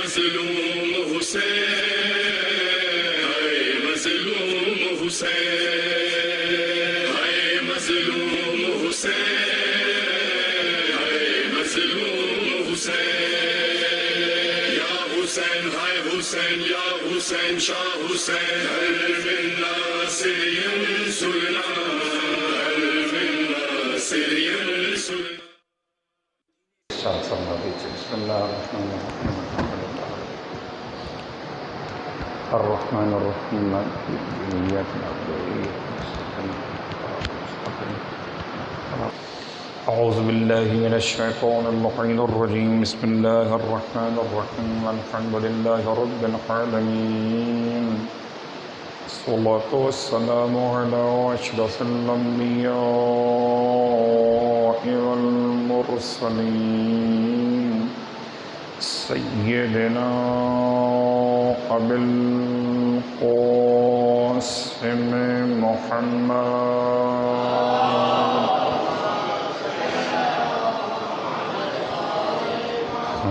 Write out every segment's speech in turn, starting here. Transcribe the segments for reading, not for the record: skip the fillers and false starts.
مظلوم حسین، اے مظلوم حسین، اے مظلوم حسین، اے مظلوم حسین، یا حسین ہائے حسین، یا حسین شاہ حسین، هل من ناصر ينصرنا، هل من ناصر ينصرنا. بسم اللہ الرحمن الرحیم مالک یوم الدین ایاک نعبد و ایاک نستعین اعوذ باللہ من الشیطان اللعین الرجیم بسم اللہ الرحمن الرحیم الحمد للہ رب العالمین الصلاة والسلام علی اشرف الانبیاء والمرسلین سیدنا ابی القاسم محمد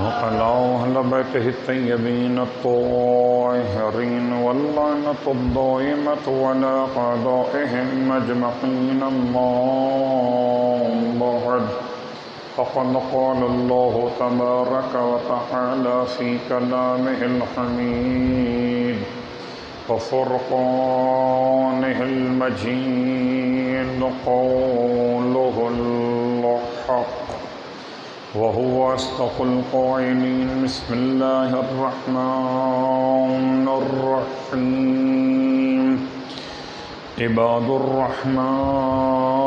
وعلى أهل بيته الطيبين الطاهرين واللعنة الدائمة على أعدائهم أجمعين أما بعد فقد قال الله تبارك وتعالى في كلامه الحميد وفرقانه المجيد قوله الحق وهو أصدق القائلين بسم الله الرحمن الرحيم عباد الرحمن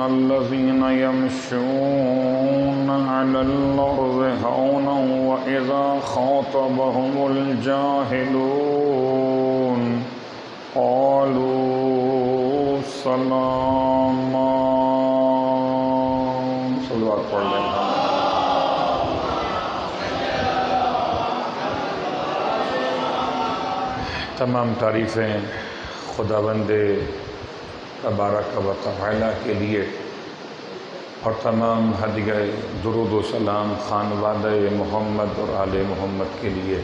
الذين يمشون على الأرض هونا وإذا خاطبهم الجاهلون قالوا سلاما. صلوات پڑھ لیں. تمام تعریفیں خداوند تبارک و تعالی کے لیے اور تمام ہدیہ درود و سلام خانوادہ محمد اور آل محمد کے لیے.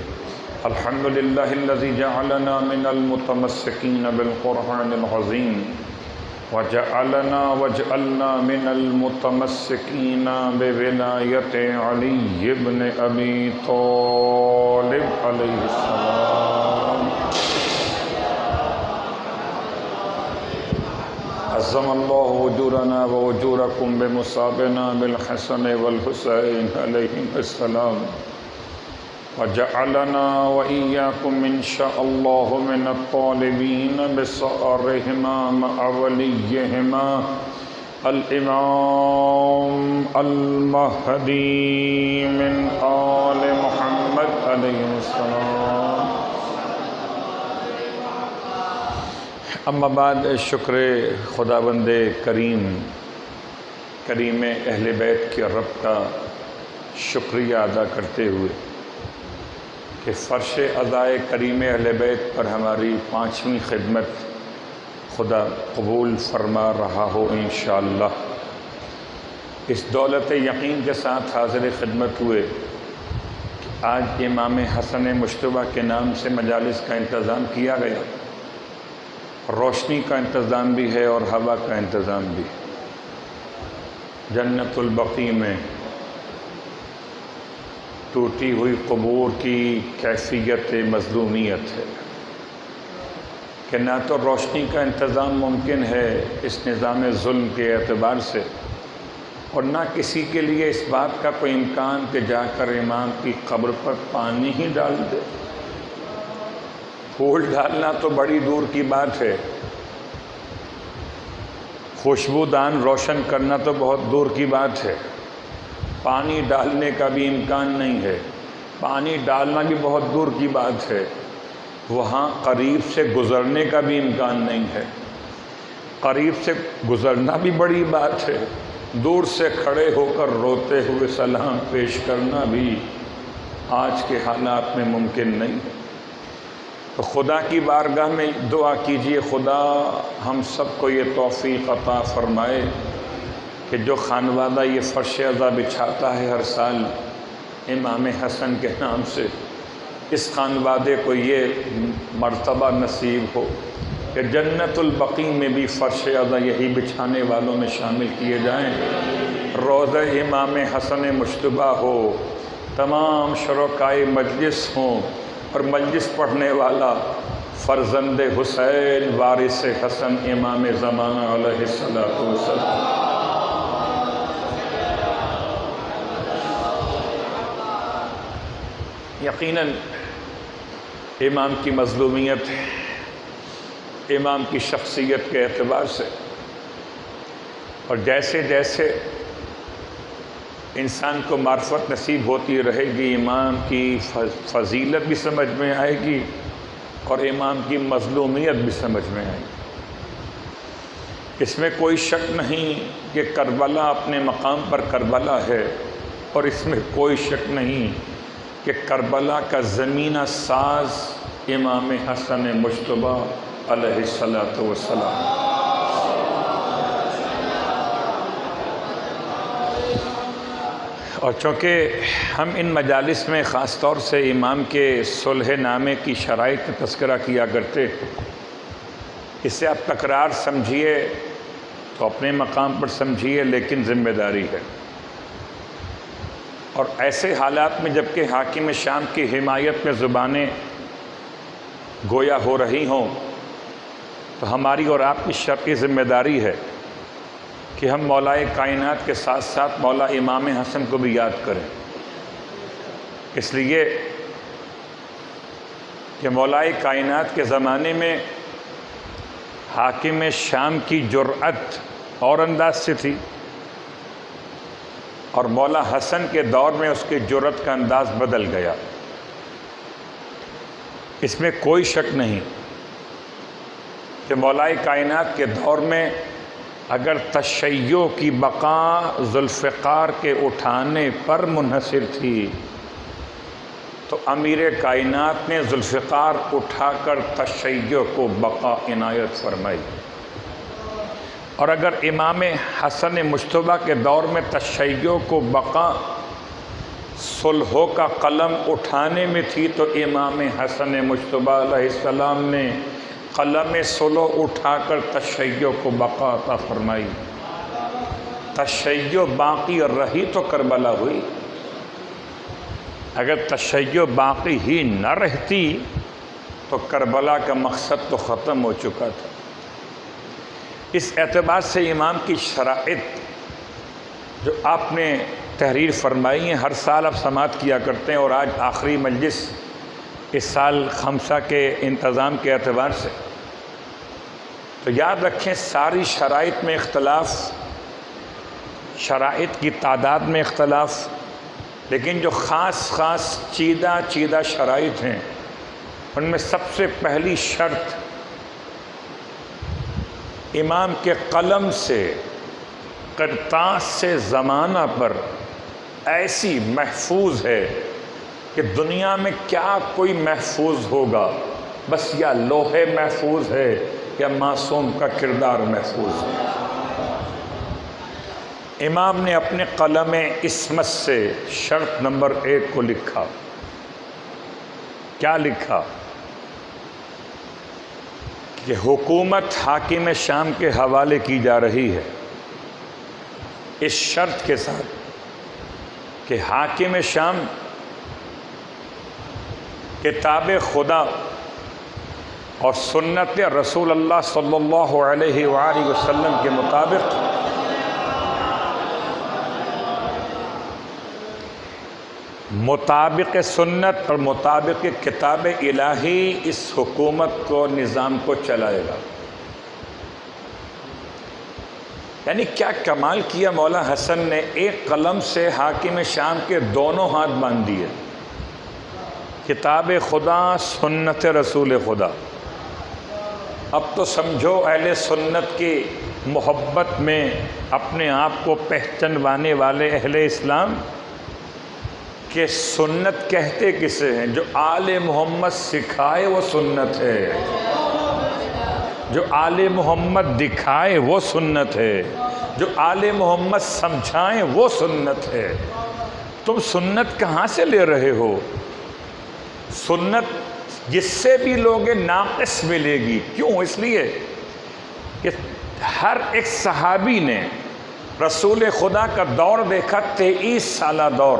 الحمدللہ الذی جعلنا من المتمسکین بالقرآن العظیم وجعلنا من المتمسکین بولایت علی بن ابی طالب علیہ السلام. عظم اللہ اجورنا واجورکم بمصابنا بالحسن والحسین علیہم السلام وجعلنا وإياكم إن شاء الله من الطالبين بصارهما مع وليهما الإمام المهدي من آل محمد عليه السلام. اما بعد شکر خداوند کریم اہل بیت کے رب کا شکریہ ادا کرتے ہوئے کہ فرش عزائے کریم اہل بیت پر ہماری 5ویں خدمت خدا قبول فرما رہا ہو انشاءاللہ. اس دولت یقین کے ساتھ حاضر خدمت ہوئے کہ آج امام حسن مجتبیٰ کے نام سے مجالس کا انتظام کیا گیا. روشنی کا انتظام بھی ہے اور ہوا کا انتظام بھی. جنت البقیع میں ٹوٹی ہوئی قبور کی کیفیت مظلومیت ہے کہ نہ تو روشنی کا انتظام ممکن ہے اس نظام ظلم کے اعتبار سے، اور نہ کسی کے لیے اس بات کا کوئی امکان کہ جا کر امام کی قبر پر پانی ہی ڈال دے. پھول ڈالنا تو بڑی دور کی بات ہے، خوشبودان روشن کرنا تو بہت دور کی بات ہے، پانی ڈالنے کا بھی امکان نہیں ہے، پانی ڈالنا بھی بہت دور کی بات ہے، وہاں قریب سے گزرنے کا بھی امکان نہیں ہے. قریب سے گزرنا بھی بڑی بات ہے، دور سے کھڑے ہو کر روتے ہوئے سلام پیش کرنا بھی آج کے حالات میں ممکن نہیں ہے. تو خدا کی بارگاہ میں دعا کیجئے خدا ہم سب کو یہ توفیق عطا فرمائے کہ جو خانوادہ یہ فرش عزا بچھاتا ہے ہر سال، امام حسن کے نام سے اس خانوادے کو یہ مرتبہ نصیب ہو کہ جنت البقیع میں بھی فرش اعظم یہی بچھانے والوں میں شامل کیے جائیں، روضہ امام حسن مجتبیٰ ہو، تمام شرکائے مجلس ہوں، اور مجلس پڑھنے والا فرزند حسین وارث حسن امام زمانہ علیہ السلام۔ یقیناً امام کی مظلومیت امام کی شخصیت کے اعتبار سے، اور جیسے جیسے انسان کو معرفت نصیب ہوتی رہے گی، امام کی فضیلت بھی سمجھ میں آئے گی اور امام کی مظلومیت بھی سمجھ میں آئے گی۔ اس میں کوئی شک نہیں کہ کربلا اپنے مقام پر کربلا ہے، اور اس میں کوئی شک نہیں کہ کربلا کا زمینہ ساز امام حسن مجتبیٰ علیہ السلام۔ اور چونکہ ہم ان مجالس میں خاص طور سے امام کے صلح نامے کی شرائط کا تذکرہ کیا کرتے، اسے آپ تکرار سمجھیے تو اپنے مقام پر سمجھیے، لیکن ذمہ داری ہے۔ اور ایسے حالات میں جبکہ حاکم شام کی حمایت میں زبانیں گویا ہو رہی ہوں، تو ہماری اور آپ کی شرعی ذمہ داری ہے کہ ہم مولائے کائنات کے ساتھ ساتھ مولا امام حسن کو بھی یاد کریں، اس لیے کہ مولائے کائنات کے زمانے میں حاکم شام کی جرأت اور انداز سے تھی، اور مولا حسن کے دور میں اس کی جرأت کا انداز بدل گیا۔ اس میں کوئی شک نہیں کہ مولائے کائنات کے دور میں اگر تشیع کی بقا ذوالفقار کے اٹھانے پر منحصر تھی تو امیر کائنات نے ذوالفقار اٹھا کر تشیع کو بقا عنایت فرمائی، اور اگر امام حسن مجتبیٰ کے دور میں تشیع کو بقا صلح کا قلم اٹھانے میں تھی تو امام حسن مجتبیٰ علیہ السلام نے قلم صلح اٹھا کر تشیع کو بقا عطا فرمائی۔ تشیع باقی رہی تو کربلا ہوئی، اگر تشیع باقی ہی نہ رہتی تو کربلا کا مقصد تو ختم ہو چکا تھا۔ اس اعتبار سے امام کی شرائط جو آپ نے تحریر فرمائی ہیں، ہر سال آپ سماعت کیا کرتے ہیں، اور آج آخری مجلس اس سال خمسہ کے انتظام کے اعتبار سے، تو یاد رکھیں ساری شرائط میں اختلاف، شرائط کی تعداد میں اختلاف، لیکن جو خاص چیدہ شرائط ہیں ان میں سب سے پہلی شرط امام کے قلم سے قرطاس سے زمانہ پر ایسی محفوظ ہے کہ دنیا میں کیا کوئی محفوظ ہوگا، بس یا لوح محفوظ ہے یا معصوم کا کردار محفوظ ہے۔ امام نے اپنے قلم عصمت سے شرط نمبر 1 کو لکھا۔ کیا لکھا؟ کہ حکومت حاکم شام کے حوالے کی جا رہی ہے، اس شرط کے ساتھ کہ حاکم شام کتاب خدا اور سنت رسول اللہ صلی اللہ علیہ وآلہ وسلم کے مطابق سنت اور مطابق کتاب الہی اس حکومت کو، نظام کو چلائے گا۔ یعنی کیا کمال کیا مولا حسن نے، ایک قلم سے حاکم شام کے دونوں ہاتھ باندھ دیے، کتاب خدا، سنت رسول خدا۔ اب تو سمجھو اہل سنت کی محبت میں اپنے آپ کو پہچانوانے والے اہل اسلام کہ سنت کہتے کسے ہیں؟ جو آل محمد سکھائے وہ سنت ہے، جو آل محمد دکھائے وہ سنت ہے، جو آل محمد سمجھائیں وہ سنت ہے۔ تم سنت کہاں سے لے رہے ہو؟ سنت جس سے بھی لوگے ناقص ملے گی. کیوں؟ اس لیے کہ ہر ایک صحابی نے رسول خدا کا دور دیکھا، 23 سالہ دور،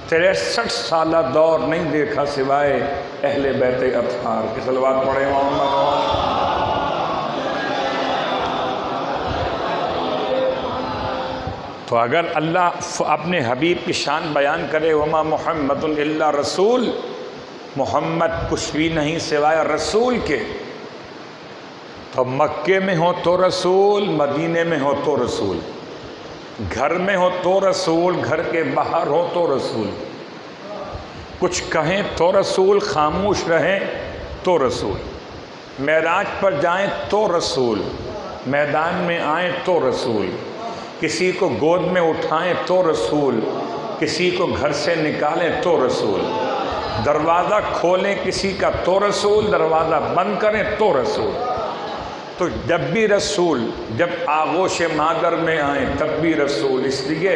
63 سالہ دور نہیں دیکھا سوائے اہل بیت اطہار کے. صلوات پڑھیں محمد. تو اگر اللہ اپنے حبیب کی شان بیان کرے، وما محمد الا رسول، محمد کچھ بھی نہیں سوائے رسول کے، تو مکے میں ہو تو رسول، مدینے میں ہو تو رسول، گھر میں ہو تو رسول، گھر کے باہر ہو تو رسول، کچھ کہیں تو رسول، خاموش رہیں تو رسول، معراج پر جائیں تو رسول، میدان میں آئیں تو رسول، کسی کو گود میں اٹھائیں تو رسول، کسی کو گھر سے نکالیں تو رسول، دروازہ کھولیں کسی کا تو رسول، دروازہ بند کریں تو رسول. تو جب بھی رسول، جب آغوش مادر میں آئیں تب بھی رسول. اس لیے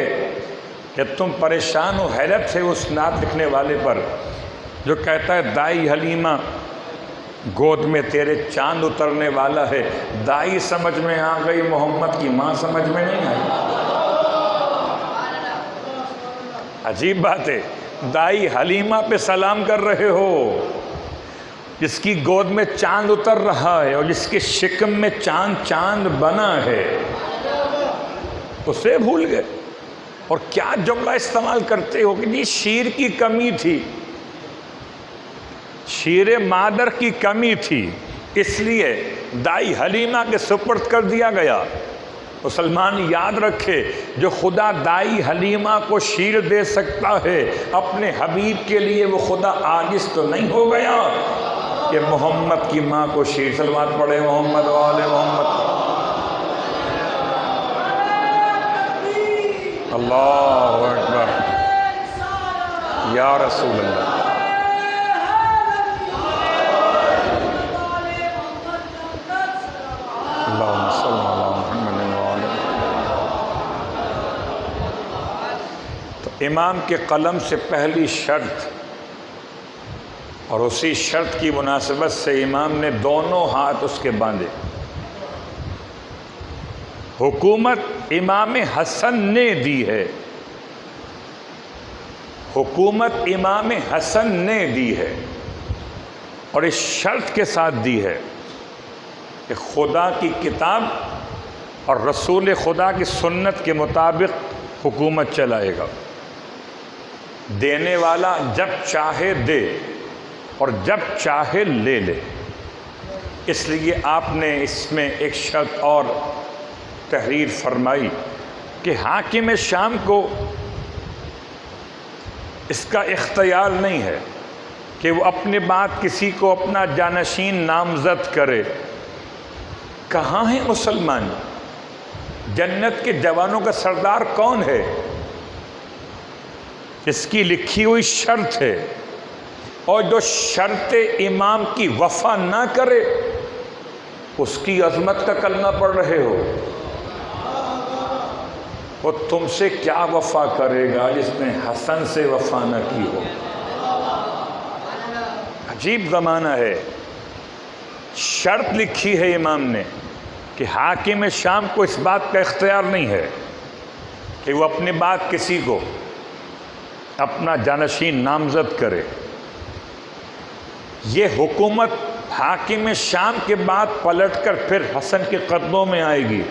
کہ تم پریشان ہو حیرت سے اس نعت لکھنے والے پر جو کہتا ہے دائی حلیمہ گود میں تیرے چاند اترنے والا ہے. دائی سمجھ میں آ گئی، محمد کی ماں سمجھ میں نہیں آئی. عجیب بات ہے، دائی حلیمہ پہ سلام کر رہے ہو، جس کی گود میں چاند اتر رہا ہے اور جس کے شکم میں چاند بنا ہے، اسے بھول گئے. اور کیا جملہ استعمال کرتے ہو کہ یہ شیر کی کمی تھی، شیر مادر کی کمی تھی، اس لیے دائی حلیمہ کے سپرد کر دیا گیا. مسلمان یاد رکھے، جو خدا دائی حلیمہ کو شیر دے سکتا ہے، اپنے حبیب کے لیے وہ خدا عاجز تو نہیں ہو گیا کہ محمد کی ماں کو شیر. صلوات پڑھے محمد و آل محمد. اللہ اکبر یا رسول اللہ. اللہم صل علی محمد و آل محمد. تو امام کے قلم سے پہلی شرط، اور اسی شرط کی مناسبت سے امام نے دونوں ہاتھ اس کے باندھے. حکومت امام حسن نے دی ہے، حکومت امام حسن نے دی ہے، اور اس شرط کے ساتھ دی ہے کہ خدا کی کتاب اور رسول خدا کی سنت کے مطابق حکومت چلائے گا. دینے والا جب چاہے دے اور جب چاہے لے لے. اس لیے آپ نے اس میں ایک شرط اور تحریر فرمائی کہ حاکم شام کو اس کا اختیار نہیں ہے کہ وہ اپنے بعد کسی کو اپنا جانشین نامزد کرے. کہاں ہیں مسلمان؟ جنت کے جوانوں کا سردار کون ہے؟ اس کی لکھی ہوئی شرط ہے، اور جو شرط امام کی وفا نہ کرے اس کی عظمت کا کلمہ پڑھ رہے ہو. وہ تم سے کیا وفا کرے گا جس نے حسن سے وفا نہ کی ہو؟ عجیب زمانہ ہے. شرط لکھی ہے امام نے کہ حاکم شام کو اس بات کا اختیار نہیں ہے کہ وہ اپنے بعد کسی کو اپنا جانشین نامزد کرے. یہ حکومت حاکم شام کے بعد پلٹ کر پھر حسن کے قدموں میں آئے گی.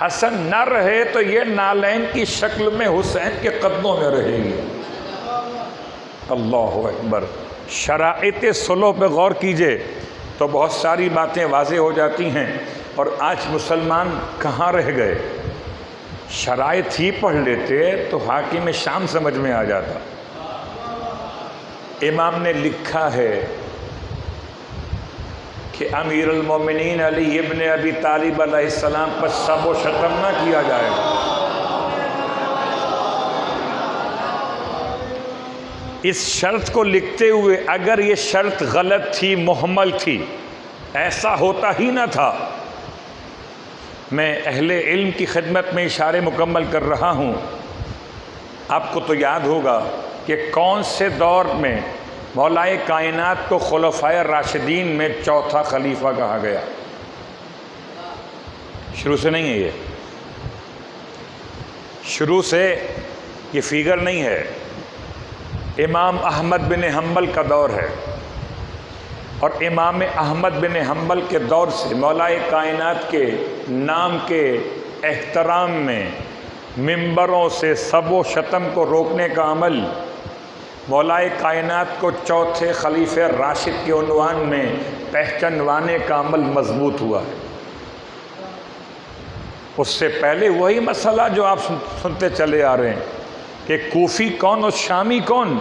حسن نہ رہے تو یہ نالین کی شکل میں حسین کے قدموں میں رہے گی. اللہ اکبر. شرائط صلح پہ غور کیجئے تو بہت ساری باتیں واضح ہو جاتی ہیں. اور آج مسلمان کہاں رہ گئے؟ شرائط ہی پڑھ لیتے تو حاکم شام سمجھ میں آ جاتا. امام نے لکھا ہے کہ امیر المومنین علی ابن ابی طالب علیہ السلام پر سب و شتم نہ کیا جائے گا. اس شرط کو لکھتے ہوئے اگر یہ شرط غلط تھی، محمل تھی، ایسا ہوتا ہی نہ تھا. میں اہل علم کی خدمت میں اشارے مکمل کر رہا ہوں آپ کو تو یاد ہوگا کہ کون سے دور میں مولائے کائنات کو خلفائے راشدین میں چوتھا خلیفہ کہا گیا؟ شروع سے نہیں ہے، یہ شروع سے یہ فیگر نہیں ہے، امام احمد بن حنبل کا دور ہے، اور امام احمد بن حنبل کے دور سے مولائے کائنات کے نام کے احترام میں ممبروں سے سب و شتم کو روکنے کا عمل مولائے کائنات کو چوتھے خلیفہ راشد کے عنوان میں پہچانوانے کا عمل مضبوط ہوا ہے۔ اس سے پہلے وہی مسئلہ جو آپ سنتے چلے آ رہے ہیں کہ کوفی کون اور شامی کون،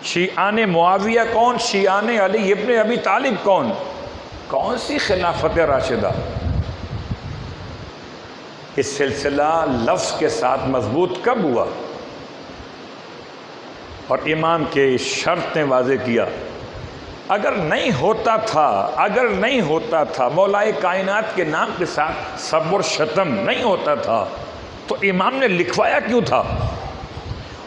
شیعان معاویہ کون، شیعان علی ابن ابی طالب کون، کون سی خلافت راشدہ؟ یہ سلسلہ لفظ کے ساتھ مضبوط کب ہوا؟ اور امام کے شرط نے واضح کیا، اگر نہیں ہوتا تھا مولائے کائنات کے نام کے ساتھ سب اور شتم نہیں ہوتا تھا تو امام نے لکھوایا کیوں تھا؟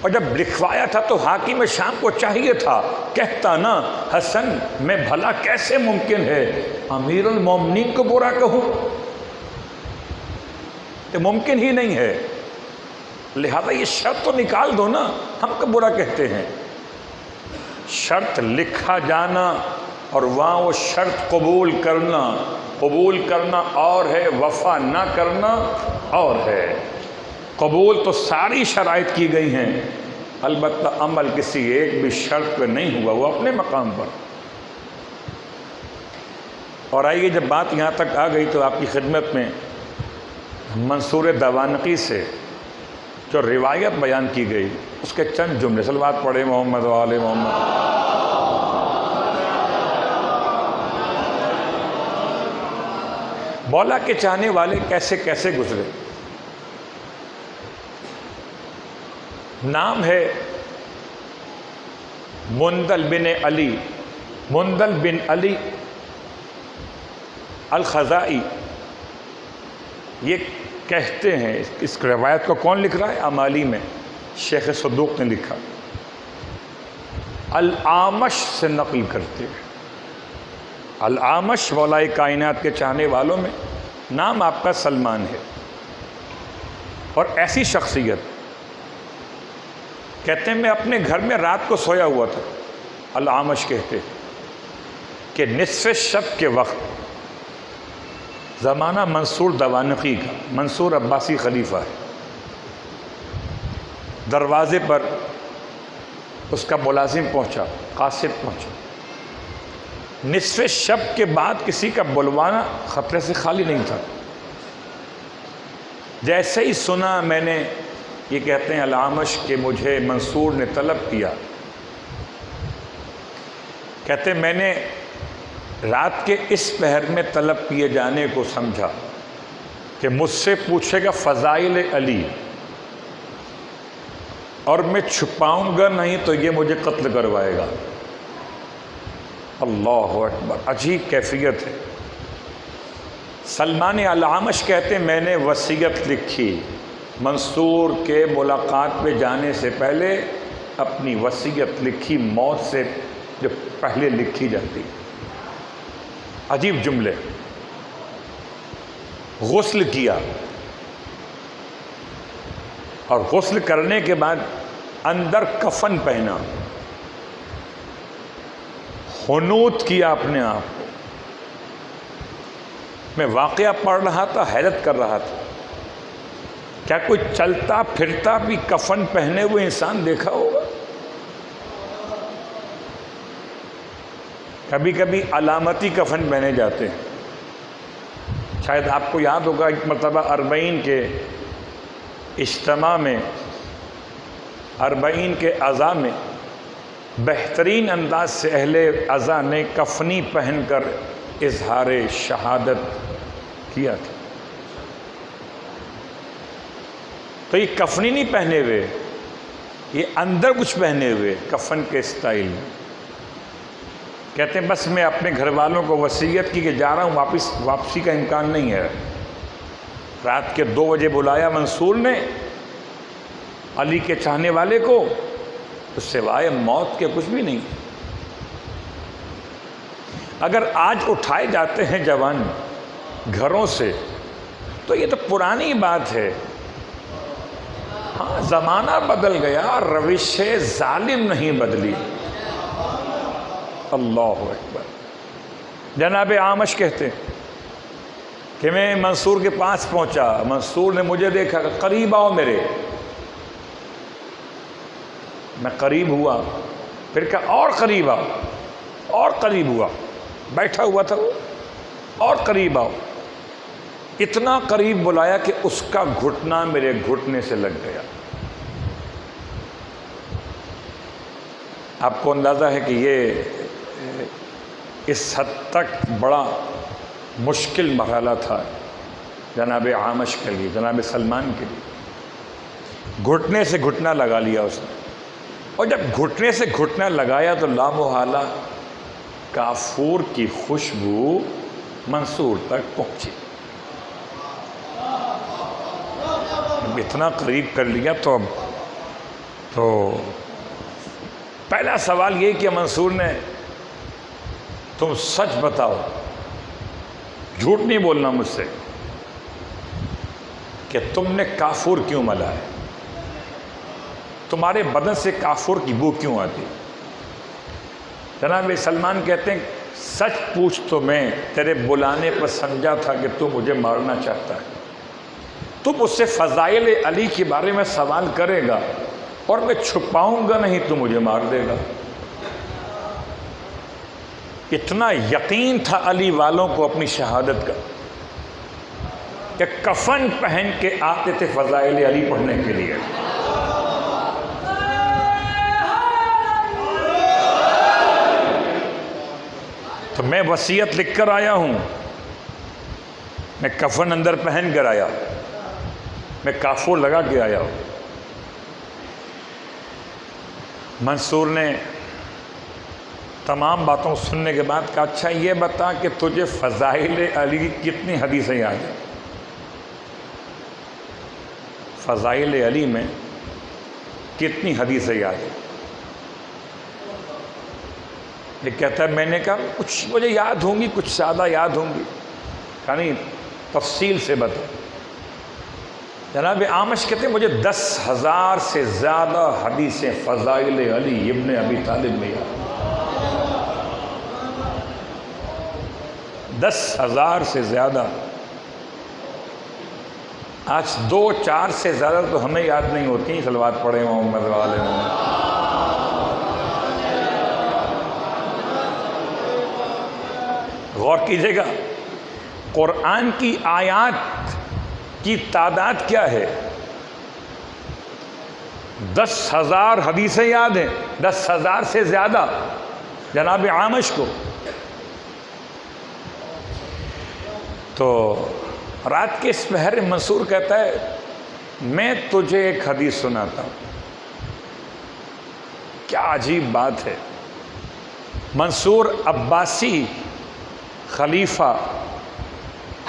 اور جب لکھوایا تھا تو حاکم شام کو چاہیے تھا کہتا نا حسن میں بھلا کیسے ممکن ہے امیر المومنین کو برا کہوں، تو ممکن ہی نہیں ہے، لہذا یہ شرط تو نکال دو نا، ہم کب برا کہتے ہیں؟ شرط لکھا جانا اور وہاں وہ شرط قبول کرنا اور ہے، وفا نہ کرنا اور ہے۔ قبول تو ساری شرائط کی گئی ہیں، البتہ عمل کسی ایک بھی شرط پہ نہیں ہوا، وہ اپنے مقام پر۔ اور آئیے جب بات یہاں تک آ گئی تو آپ کی خدمت میں منصور دوانقی سے جو روایت بیان کی گئی اس کے چند جملے، صلوات پڑھے محمد و آل محمد۔ مولا کے چاہنے والے کیسے کیسے گزرے۔ نام ہے مندل بن علی الخزائی۔ یہ کہتے ہیں، اس روایت کو کون لکھ رہا ہے؟ امالی میں شیخ صدوق نے لکھا، الاعمش سے نقل کرتے ہیں۔ الاعمش مولائے کائنات کے چاہنے والوں میں نام آپ کا سلمان ہے، اور ایسی شخصیت کہتے ہیں میں اپنے گھر میں رات کو سویا ہوا تھا، الاعمش کہتے کہ نصف شب کے وقت، زمانہ منصور دوانقی کا، منصور عباسی خلیفہ ہے، دروازے پر اس کا ملازم پہنچا، قاصد پہنچا۔ نصف شب کے بعد کسی کا بلوانا خطرے سے خالی نہیں تھا۔ جیسے ہی سنا میں نے، یہ کہتے ہیں الاعمش کہ مجھے منصور نے طلب کیا، کہتے میں نے رات کے اس پہر میں طلب کیے جانے کو سمجھا کہ مجھ سے پوچھے گا فضائل علی، اور میں چھپاؤں گا نہیں تو یہ مجھے قتل کروائے گا۔ اللہ اکبر، عجیب کیفیت ہے۔ سلمان الاعمش کہتے میں نے وصیت لکھی، منصور کے ملاقات پہ جانے سے پہلے اپنی وصیت لکھی، موت سے جو پہلے لکھی جاتی۔ عجیب جملے۔ غسل کیا، اور غسل کرنے کے بعد اندر کفن پہنا، حنوط کیا اپنے آپ کو۔ میں واقعہ پڑھ رہا تھا، حیرت کر رہا تھا، کیا کوئی چلتا پھرتا بھی کفن پہنے ہوئے انسان دیکھا ہوگا؟ کبھی کبھی علامتی کفن پہنے جاتے ہیں۔ شاید آپ کو یاد ہوگا ایک مرتبہ 40 کے اجتماع میں، 40 کے عزا میں بہترین انداز سے اہل عزا نے کفنی پہن کر اظہار شہادت کیا تھا۔ تو یہ کفنی نہیں پہنے ہوئے، یہ اندر کچھ پہنے ہوئے کفن کے اسٹائل میں۔ کہتے ہیں بس میں اپنے گھر والوں کو وصیت کی کہ جا رہا ہوں، واپسی کا امکان نہیں ہے۔ رات کے 2 بجے بلایا منصور نے، علی کے چاہنے والے کو تو سوائے موت کے کچھ بھی نہیں۔ اگر آج اٹھائے جاتے ہیں جوان گھروں سے تو یہ تو پرانی بات ہے۔ ہاں زمانہ بدل گیا، روش ظالم نہیں بدلی۔ اللہ اکبر۔ جناب اعمش کہتے کہ میں منصور کے پاس پہنچا، منصور نے مجھے دیکھا کہ قریب آؤ میرے، میں قریب ہوا، پھر کہا اور قریب آؤ، اور قریب ہوا، بیٹھا ہوا تھا وہ، اور قریب آؤ، اتنا قریب بلایا کہ اس کا گھٹنا میرے گھٹنے سے لگ گیا۔ آپ کو اندازہ ہے کہ یہ اس حد تک بڑا مشکل مرحلہ تھا جناب اعمش کے لیے، جناب سلمان کے لیے۔ گھٹنے سے گھٹنا لگا لیا اس نے، اور جب گھٹنے سے گھٹنا لگایا تو لامحالہ کافور کی خوشبو منصور تک پہنچی۔ اتنا قریب کر لیا تو پہلا سوال یہ کیا منصور نے، تم سچ بتاؤ، جھوٹ نہیں بولنا مجھ سے، کہ تم نے کافور کیوں ملا ہے، تمہارے بدن سے کافور کی بو کیوں آتی؟ جناب سلمان کہتے ہیں سچ پوچھ تو میں تیرے بلانے پر سمجھا تھا کہ تو مجھے مارنا چاہتا ہے، تم اس سے فضائل علی کے بارے میں سوال کرے گا اور میں چھپاؤں گا نہیں تو مجھے مار دے گا۔ اتنا یقین تھا علی والوں کو اپنی شہادت کا کہ کفن پہن کے آتے تھے فضائل علی پڑھنے کے لیے۔ تو میں وصیت لکھ کر آیا ہوں، میں کفن اندر پہن کر آیا، میں کافور لگا کے آیا ہوں۔ منصور نے تمام باتوں سننے کے بعد کہا اچھا یہ بتا کہ تجھے فضائل علی کی کتنی حدیثیں یاد ہیں؟ فضائل علی میں کتنی حدیثیں یاد ہیں؟ یہ کہتا ہے میں نے کہا کچھ مجھے یاد ہوں گی، کچھ زیادہ یاد ہوں گی، کہا نہیں تفصیل سے بتا۔ جناب اعمش کہتے ہیں مجھے 10,000 سے زیادہ حدیثیں فضائل علی ابن ابی طالب میں یاد، 10,000 سے زیادہ۔ آج 2-4 سے زیادہ تو ہمیں یاد نہیں ہوتی، صلوات پڑھے محمد والے محمد۔ غور کیجئے گا قرآن کی آیات کی تعداد کیا ہے، 10,000 حدیثیں یاد ہیں، 10,000 سے زیادہ جناب اعمش کو۔ تو رات کے اس پہر منصور کہتا ہے میں تجھے ایک حدیث سناتا ہوں۔ کیا عجیب بات ہے، منصور عباسی خلیفہ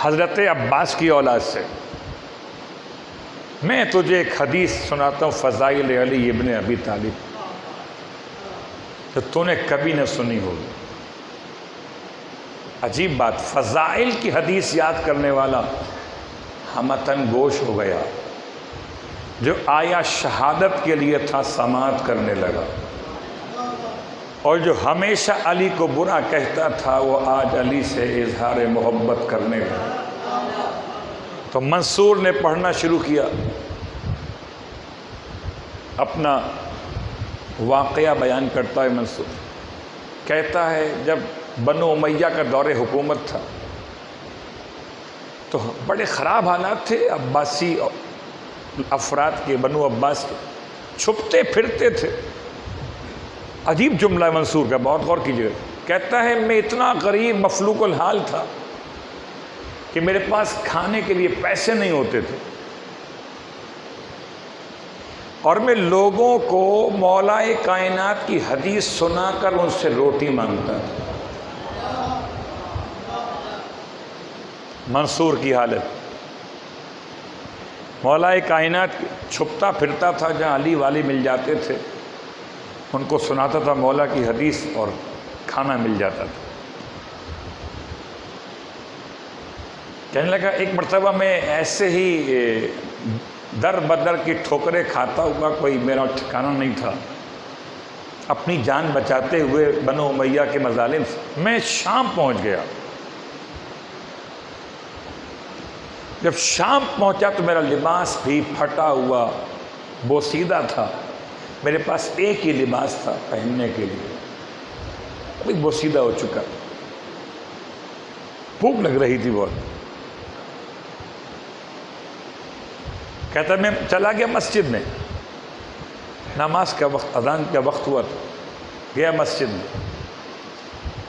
حضرت عباس کی اولاد سے، میں تجھے ایک حدیث سناتا ہوں فضائل علی ابن ابی طالب، تو تو نے کبھی نہ سنی ہوگی۔ عجیب بات، فضائل کی حدیث یاد کرنے والا ہمتن گوش ہو گیا، جو آیا شہادت کے لیے تھا سماعت کرنے لگا، اور جو ہمیشہ علی کو برا کہتا تھا وہ آج علی سے اظہار محبت کرنے لگا۔ تو منصور نے پڑھنا شروع کیا، اپنا واقعہ بیان کرتا ہے منصور، کہتا ہے جب بنو امیہ کا دور حکومت تھا تو بڑے خراب حالات تھے، عباسی افراد کے، بنو عباس کے، چھپتے پھرتے تھے۔ عجیب جملہ ہے منصور کا، بہت غور کیجیے۔ کہتا ہے میں اتنا غریب مفلوق الحال تھا کہ میرے پاس کھانے کے لیے پیسے نہیں ہوتے تھے، اور میں لوگوں کو مولا کائنات کی حدیث سنا کر ان سے روٹی مانگتا تھا۔ منصور کی حالت، مولا کائنات چھپتا پھرتا تھا، جہاں علی والی مل جاتے تھے ان کو سناتا تھا مولا کی حدیث اور کھانا مل جاتا تھا۔ کہنے لگا ایک مرتبہ میں ایسے ہی در بدر کی ٹھوکریں کھاتا ہوا، کوئی میرا ٹھکانہ نہیں تھا، اپنی جان بچاتے ہوئے بنو امیہ کے مظالم سے میں شام پہنچ گیا۔ جب شام پہنچا تو میرا لباس بھی پھٹا ہوا بوسیدہ تھا، میرے پاس ایک ہی لباس تھا پہننے کے لیے، ابھی بوسیدہ ہو چکا، بھوک لگ رہی تھی بہت۔ کہتا میں چلا گیا مسجد میں، نماز کا وقت، اذان کا وقت ہوا تو گیا مسجد میں،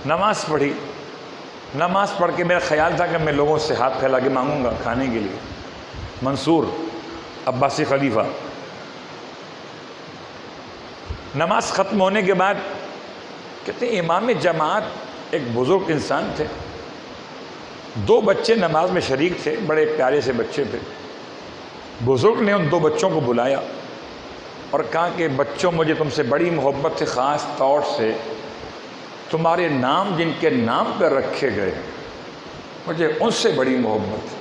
نماز پڑھی، نماز پڑھ کے میرا خیال تھا کہ میں لوگوں سے ہاتھ پھیلا کے مانگوں گا کھانے کے لیے۔ منصور عباسی خلیفہ نماز ختم ہونے کے بعد کہتے ہیں امام جماعت ایک بزرگ انسان تھے، 2 بچے نماز میں شریک تھے، بڑے پیارے سے بچے تھے۔ بزرگ نے ان 2 بچوں کو بلایا اور کہا کہ بچوں مجھے تم سے بڑی محبت ہے، خاص طور سے تمہارے نام جن کے نام پر رکھے گئے مجھے ان سے بڑی محبت ہے۔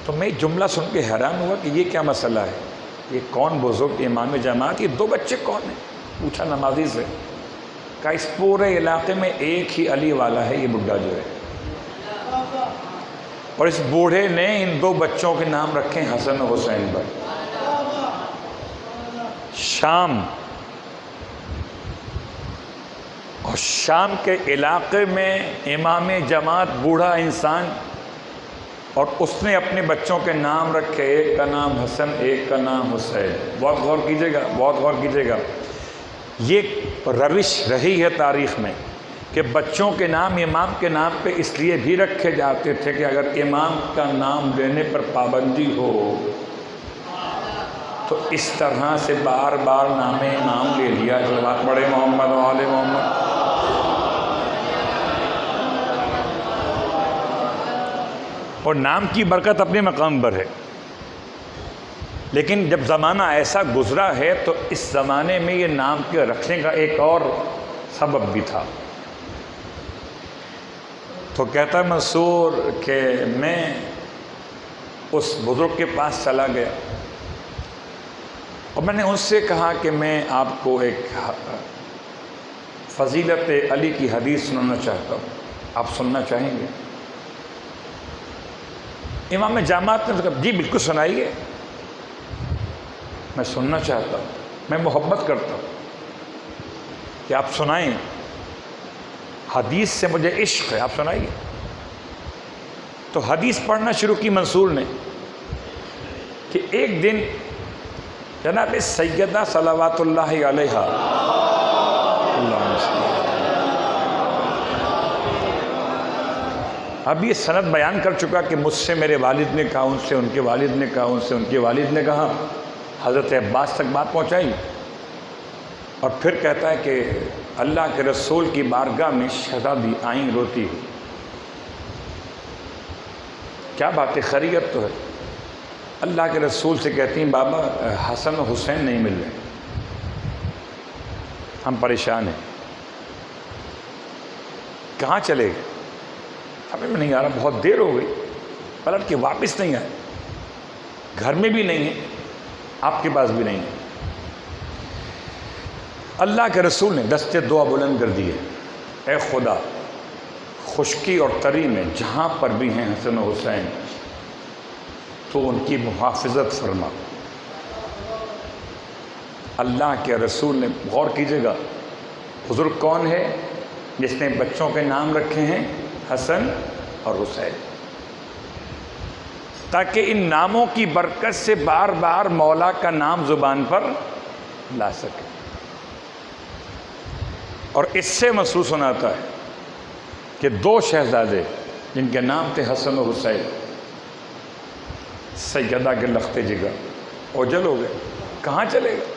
تو میں جملہ سن کے حیران ہوا کہ یہ کیا مسئلہ ہے، یہ کون بزرگ امام جماعت، یہ 2 بچے کون ہیں؟ پوچھا نمازی سے، کہا اس پورے علاقے میں ایک ہی علی والا ہے، یہ بڈھا جو ہے، اور اس بوڑھے نے ان 2 بچوں کے نام رکھے حسن و حسین پر۔ شام، اور شام کے علاقے میں امام جماعت بوڑھا انسان، اور اس نے اپنے بچوں کے نام رکھے، ایک کا نام حسن ایک کا نام حسین۔ بہت غور کیجیے گا، بہت غور کیجیے گا، یہ روش رہی ہے تاریخ میں کہ بچوں کے نام امام کے نام پہ اس لیے بھی رکھے جاتے تھے کہ اگر امام کا نام لینے پر پابندی ہو تو اس طرح سے بار بار نام امام لے لیا، بڑے محمد و آل محمد۔ اور نام کی برکت اپنے مقام پر ہے، لیکن جب زمانہ ایسا گزرا ہے تو اس زمانے میں یہ نام کے رکھنے کا ایک اور سبب بھی تھا۔ تو کہتا منصور کہ میں اس بزرگ کے پاس چلا گیا اور میں نے ان سے کہا کہ میں آپ کو ایک فضیلت علی کی حدیث سنانا چاہتا ہوں، آپ سننا چاہیں گے؟ امام جماعت نے کہا جی بالکل سنائیے، میں سننا چاہتا ہوں، میں محبت کرتا ہوں کہ آپ سنائیں، حدیث سے مجھے عشق ہے، آپ سنائیے۔ تو حدیث پڑھنا شروع کی منصور نے کہ ایک دن جناب سیدہ صلوات اللہ علیہا، اب یہ سند بیان کر چکا کہ مجھ سے میرے والد نے کہا، ان سے ان کے والد نے کہا، ان سے ان کے والد نے کہا، حضرت عباس تک بات پہنچائی، اور پھر کہتا ہے کہ اللہ کے رسول کی بارگاہ میں شہزادی آئیں روتی ہوئی۔ کیا بات ہے، خیریت تو ہے؟ اللہ کے رسول سے کہتی ہیں بابا حسن و حسین نہیں مل رہے، ہم پریشان ہیں، کہاں چلے گئے؟ ہمیں نہیں آ رہا، بہت دیر ہو گئی، پلٹ کے واپس نہیں آئے، گھر میں بھی نہیں ہے، آپ کے پاس بھی نہیں ہے۔ اللہ کے رسول نے دستے دعا بلند کر دیے، اے خدا خشکی اور تری میں جہاں پر بھی ہیں حسن و حسین تو ان کی محافظت فرما۔ اللہ کے رسول نے، غور کیجیے گا، بزرگ کون ہے جس نے بچوں کے نام رکھے ہیں حسن اور حسین، تاکہ ان ناموں کی برکت سے بار بار مولا کا نام زبان پر لا سکے۔ اور اس سے محسوس ہوتا ہے کہ 2 شہزادے جن کے نام تھے حسن و حسین، سیدہ کے لخت جگر اوجل ہو گئے، کہاں چلے گئے؟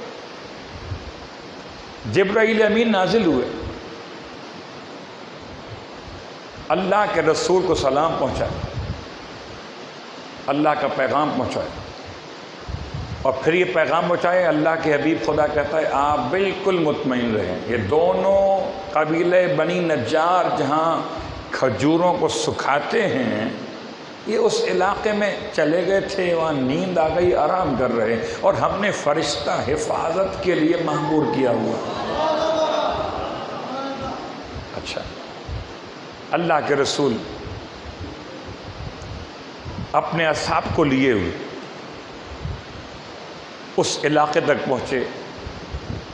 جبرائیل امین نازل ہوئے، اللہ کے رسول کو سلام پہنچا، اللہ کا پیغام پہنچائے، اور پھر یہ پیغام پہنچائے۔ اللہ کے حبیب خدا کہتا ہے آپ بالکل مطمئن رہیں، یہ دونوں قبیلے بنی نجار جہاں کھجوروں کو سکھاتے ہیں، یہ اس علاقے میں چلے گئے تھے، وہاں نیند آ گئی، آرام کر رہے، اور ہم نے فرشتہ حفاظت کے لیے مأمور کیا ہوا۔ اچھا، اللہ کے رسول اپنے اصحاب کو لیے ہوئے اس علاقے تک پہنچے،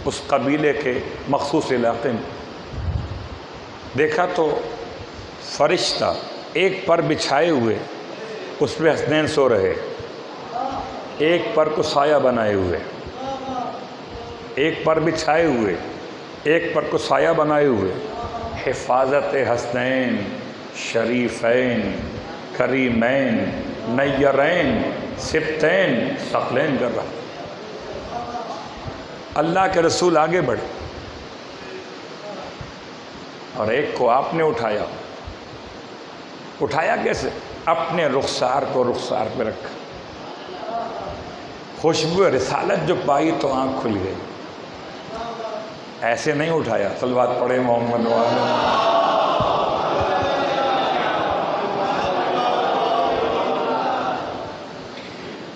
اس قبیلے کے مخصوص علاقے میں۔ دیکھا تو فرشتہ ایک پر بچھائے ہوئے اس پہ حسنین سو رہے، ایک پر کو سایہ بنائے ہوئے، ایک پر بچھائے ہوئے، ایک پر کو سایہ بنائے ہوئے، حفاظت حسنین شریفین کریمین نیرین سبتین ثقلین کر رہا۔ اللہ کے رسول آگے بڑھے اور ایک کو آپ نے اٹھایا۔ اٹھایا کیسے؟ اپنے رخسار کو رخسار پہ رکھا، خوشبو رسالت جو پائی تو آنکھ کھل گئی۔ ایسے نہیں اٹھایا، صلوات پڑھے محمد والے۔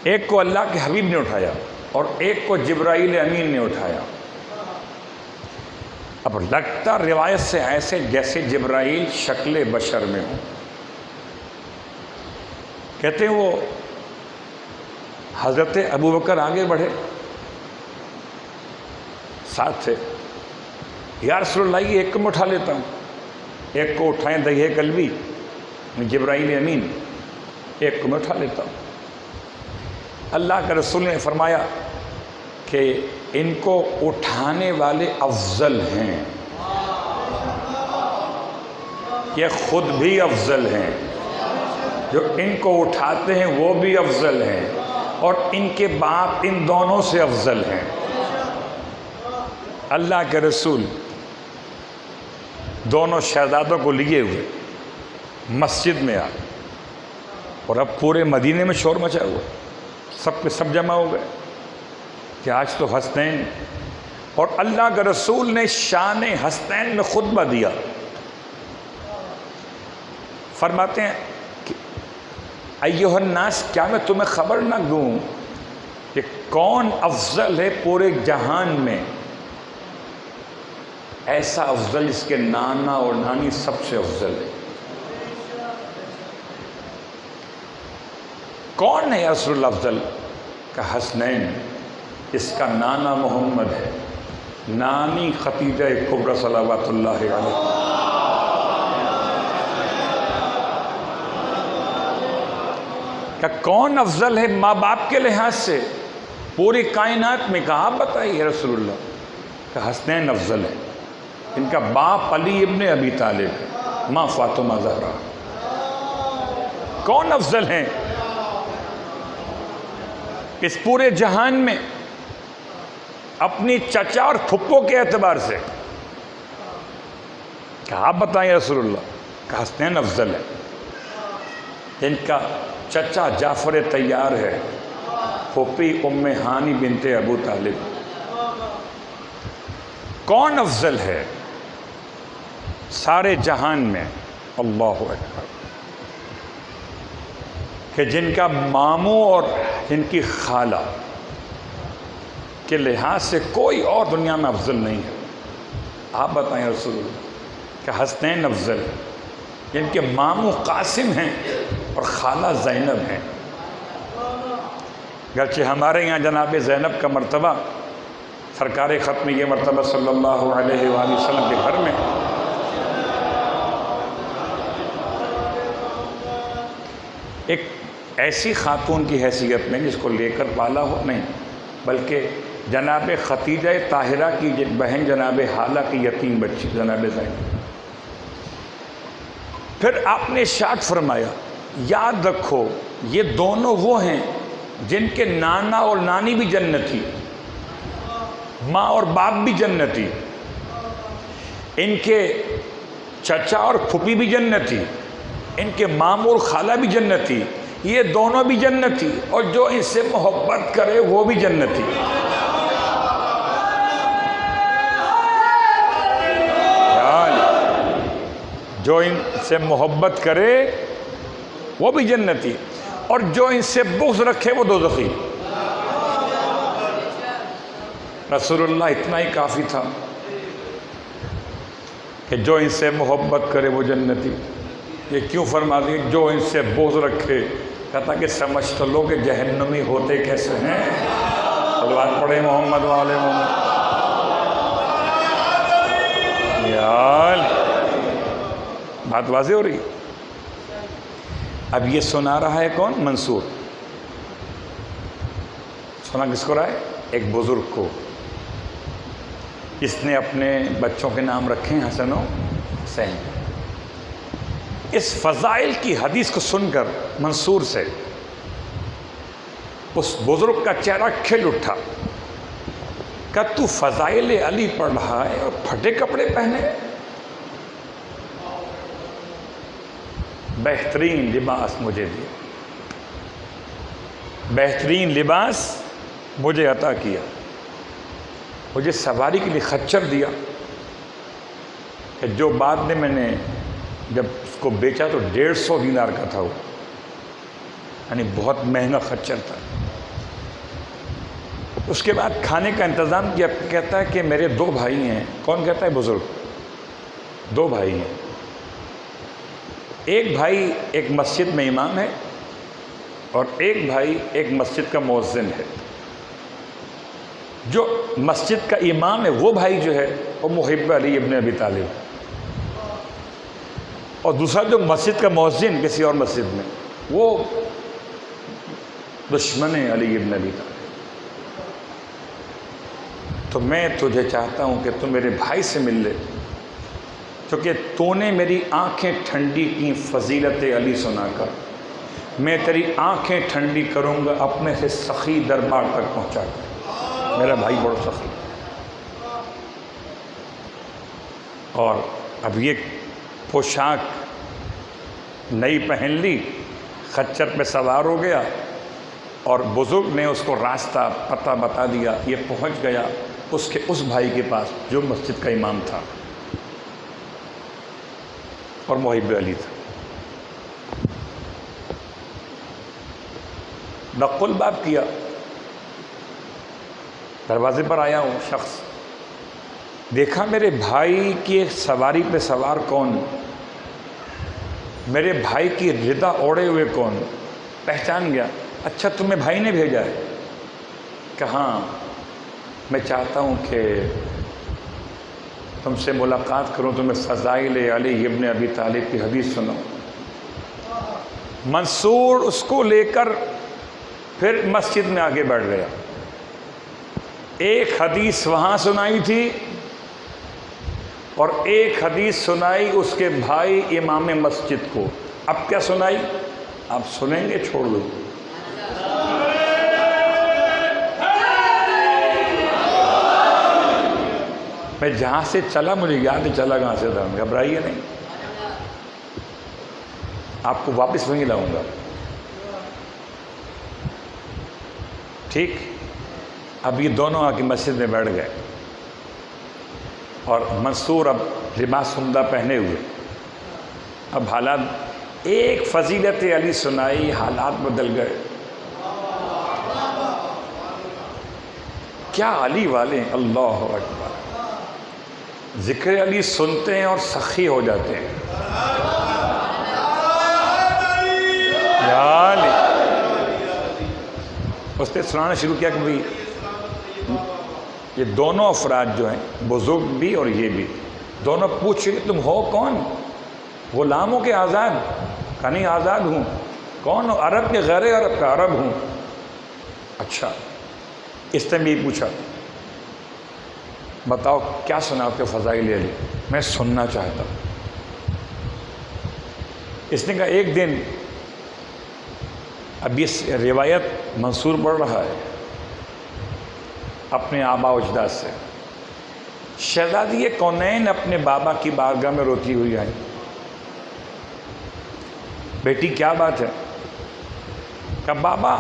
ایک کو اللہ کے حبیب نے اٹھایا اور ایک کو جبرائیل امین نے اٹھایا۔ اب لگتا روایت سے ایسے جیسے جبرائیل شکل بشر میں ہو۔ کہتے ہیں وہ حضرت ابوبکر آگے بڑھے، ساتھ تھے، یا رسول اللہ یہ ایک کو میں اٹھا لیتا ہوں۔ ایک کو اٹھائیں دہیہ قلبی جبرائیل امین، ایک کو میں اٹھا لیتا ہوں۔ اللہ کے رسول نے فرمایا کہ ان کو اٹھانے والے افضل ہیں، یہ خود بھی افضل ہیں، جو ان کو اٹھاتے ہیں وہ بھی افضل ہیں، اور ان کے باپ ان دونوں سے افضل ہیں۔ اللہ کے رسول دونوں شہزادوں کو لیے ہوئے مسجد میں آئے، اور اب پورے مدینے میں شور مچا ہوا، سب کے سب جمع ہو گئے کہ آج تو حسنین، اور اللہ کے رسول نے شان حسنین میں خطبہ دیا۔ فرماتے ہیں کہ ایھا الناس، کیا میں تمہیں خبر نہ دوں کہ کون افضل ہے پورے جہان میں؟ ایسا افضل جس کے نانا اور نانی سب سے افضل ہے۔ کون ہے یا رسول اللہ افضل؟ کہ حسنین، اس کا نانا محمد ہے، نانی خدیجہ کبریٰ صلوات اللہ علیہ۔ کہ کون افضل ہے ماں باپ کے لحاظ سے پوری کائنات میں؟ کہا آپ بتائیے رسول اللہ؟ کہ حسنین افضل ہے، ان کا باپ علی ابن ابی طالب ہے، ماں فاطمہ زہرا۔ کون افضل ہیں اس پورے جہان میں اپنی چچا اور پھپھو کے اعتبار سے؟ کہ آپ بتائیں رسول اللہ؟ کہ حسنین افضل ہے، ان کا چچا جعفر طیار ہے، پھوپھی ام ہانی بنت ابو طالب۔ کون افضل ہے سارے جہان میں؟ اللہ اکبر، کہ جن کا ماموں اور جن کی خالہ کے لحاظ سے کوئی اور دنیا میں افضل نہیں ہے۔ آپ بتائیں رسول اللہ؟ کہ حسنین افضل ہے، جن کے ماموں قاسم ہیں اور خالہ زینب ہیں۔ گرچہ ہمارے یہاں جناب زینب کا مرتبہ سرکار ختم یہ مرتبہ صلی اللہ علیہ وآلہ وسلم کے گھر میں، ایک ایسی خاتون کی حیثیت میں جس کو لے کر پالا ہو نہیں، بلکہ جناب خدیجہ طاہرہ کی بہن جناب حالہ کی یتیم بچی جناب زینب۔ پھر آپ نے ارشاد فرمایا یاد رکھو یہ دونوں وہ ہیں جن کے نانا اور نانی بھی جنتی، ماں اور باپ بھی جنتی، ان کے چچا اور پھوپھی بھی جنتی، ان کے ماموں اور خالہ بھی جنتی، یہ دونوں بھی جنتی، اور جو ان سے محبت کرے وہ بھی جنتی۔ جو ان سے محبت کرے وہ بھی جنتی، اور جو ان سے بغض رکھے وہ دوزخی۔ رسول اللہ اتنا ہی کافی تھا کہ جو ان سے محبت کرے وہ جنتی۔ یہ کیوں فرما دیں جو ان سے بغض رکھے؟ کہتا کہ سمجھ تو لو کہ جہنمی ہوتے کیسے ہیں۔ صلوات پڑھے محمد وآل محمد۔ یار بات واضح ہو رہی۔ اب یہ سنا رہا ہے کون؟ منصور۔ سنا کس کو رہا ہے؟ ایک بزرگ کو، اس نے اپنے بچوں کے نام رکھے ہیں حسن و حسین۔ اس فضائل کی حدیث کو سن کر منصور سے اس بزرگ کا چہرہ کھل اٹھا۔ کہ تو فضائل علی پڑھ رہا ہے اور پھٹے کپڑے پہنے؟ بہترین لباس مجھے دیا، بہترین لباس مجھے عطا کیا، مجھے سواری کے لیے خچر دیا کہ جو بعد میں نے جب اس کو بیچا تو 150 دینار کا تھا وہ، یعنی بہت مہنگا خچر تھا۔ اس کے بعد کھانے کا انتظام کیا۔ کہتا ہے کہ میرے 2 بھائی ہیں۔ کون کہتا ہے؟ بزرگ۔ 2 بھائی ہیں، ایک بھائی ایک مسجد میں امام ہے اور ایک بھائی ایک مسجد کا مؤذن ہے۔ جو مسجد کا امام ہے وہ بھائی جو ہے وہ محب علی ابن ابی طالب، اور دوسرا جو مسجد کا مؤذن کسی اور مسجد میں وہ دشمن علی ابن ابی طالب۔ تو میں تجھے چاہتا ہوں کہ تم میرے بھائی سے مل لے، کیونکہ تو نے میری آنکھیں ٹھنڈی کی فضیلت علی سنا کر، میں تیری آنکھیں ٹھنڈی کروں گا اپنے سے سخی دربار تک پہنچا کر۔ میرا بھائی بڑا سخی، اور اب یہ پوشاک نئی پہن لی، خچر پہ سوار ہو گیا، اور بزرگ نے اس کو راستہ پتہ بتا دیا۔ یہ پہنچ گیا اس بھائی کے پاس جو مسجد کا امام تھا اور محب علی تھا۔ دق الباب کیا، دروازے پر آیا وہ شخص، دیکھا میرے بھائی کی سواری پہ سوار کون، میرے بھائی کی ردا اوڑے ہوئے کون، پہچان گیا۔ اچھا تمہیں بھائی نے بھیجا ہے؟ کہ ہاں، میں چاہتا ہوں کہ تم سے ملاقات کروں، تمہیں فضائل علی ابن ابی طالب کی حدیث سنو۔ منصور اس کو لے کر پھر مسجد میں آگے بڑھ گیا۔ ایک حدیث وہاں سنائی تھی اور ایک حدیث سنائی اس کے بھائی امام مسجد کو۔ اب کیا سنائی؟ آپ سنیں گے؟ چھوڑ دو۔ میں جہاں سے چلا مجھے یاد نہیں چلا کہاں سے تھا، گھبرائیے نہیں، آپ کو واپس وہیں لاؤں گا، ٹھیک؟ اب یہ دونوں آ کے مسجد میں بیٹھ گئے، اور منصور اب لباس عمدہ پہنے ہوئے، اب حالات، ایک فضیلت علی سنائی، حالات بدل گئے۔ کیا علی والے ہیں، اللہ اکبر! ذکر علی سنتے ہیں اور سخی ہو جاتے ہیں۔ یا علی! اس نے سنانا شروع کیا کہ بھئی یہ دونوں افراد جو ہیں، بزرگ بھی اور یہ بھی، دونوں پوچھے کہ تم ہو کون؟ غلام ہو کہ آزاد؟ کہا نہیں، آزاد ہوں۔ کون ہو؟ عرب کے غیر عرب کا؟ عرب ہوں۔ اچھا، اس نے بھی پوچھا بتاؤ کیا سناتے ہو فضائل علی؟ میں سننا چاہتا ہوں۔ اس نے کہا ایک دن، اب یہ روایت منصور پڑھ رہا ہے اپنے آبا و اجداد سے، شہزادی کونین اپنے بابا کی بارگاہ میں روتی ہوئی آئی، بیٹی کیا بات ہے؟ کہ بابا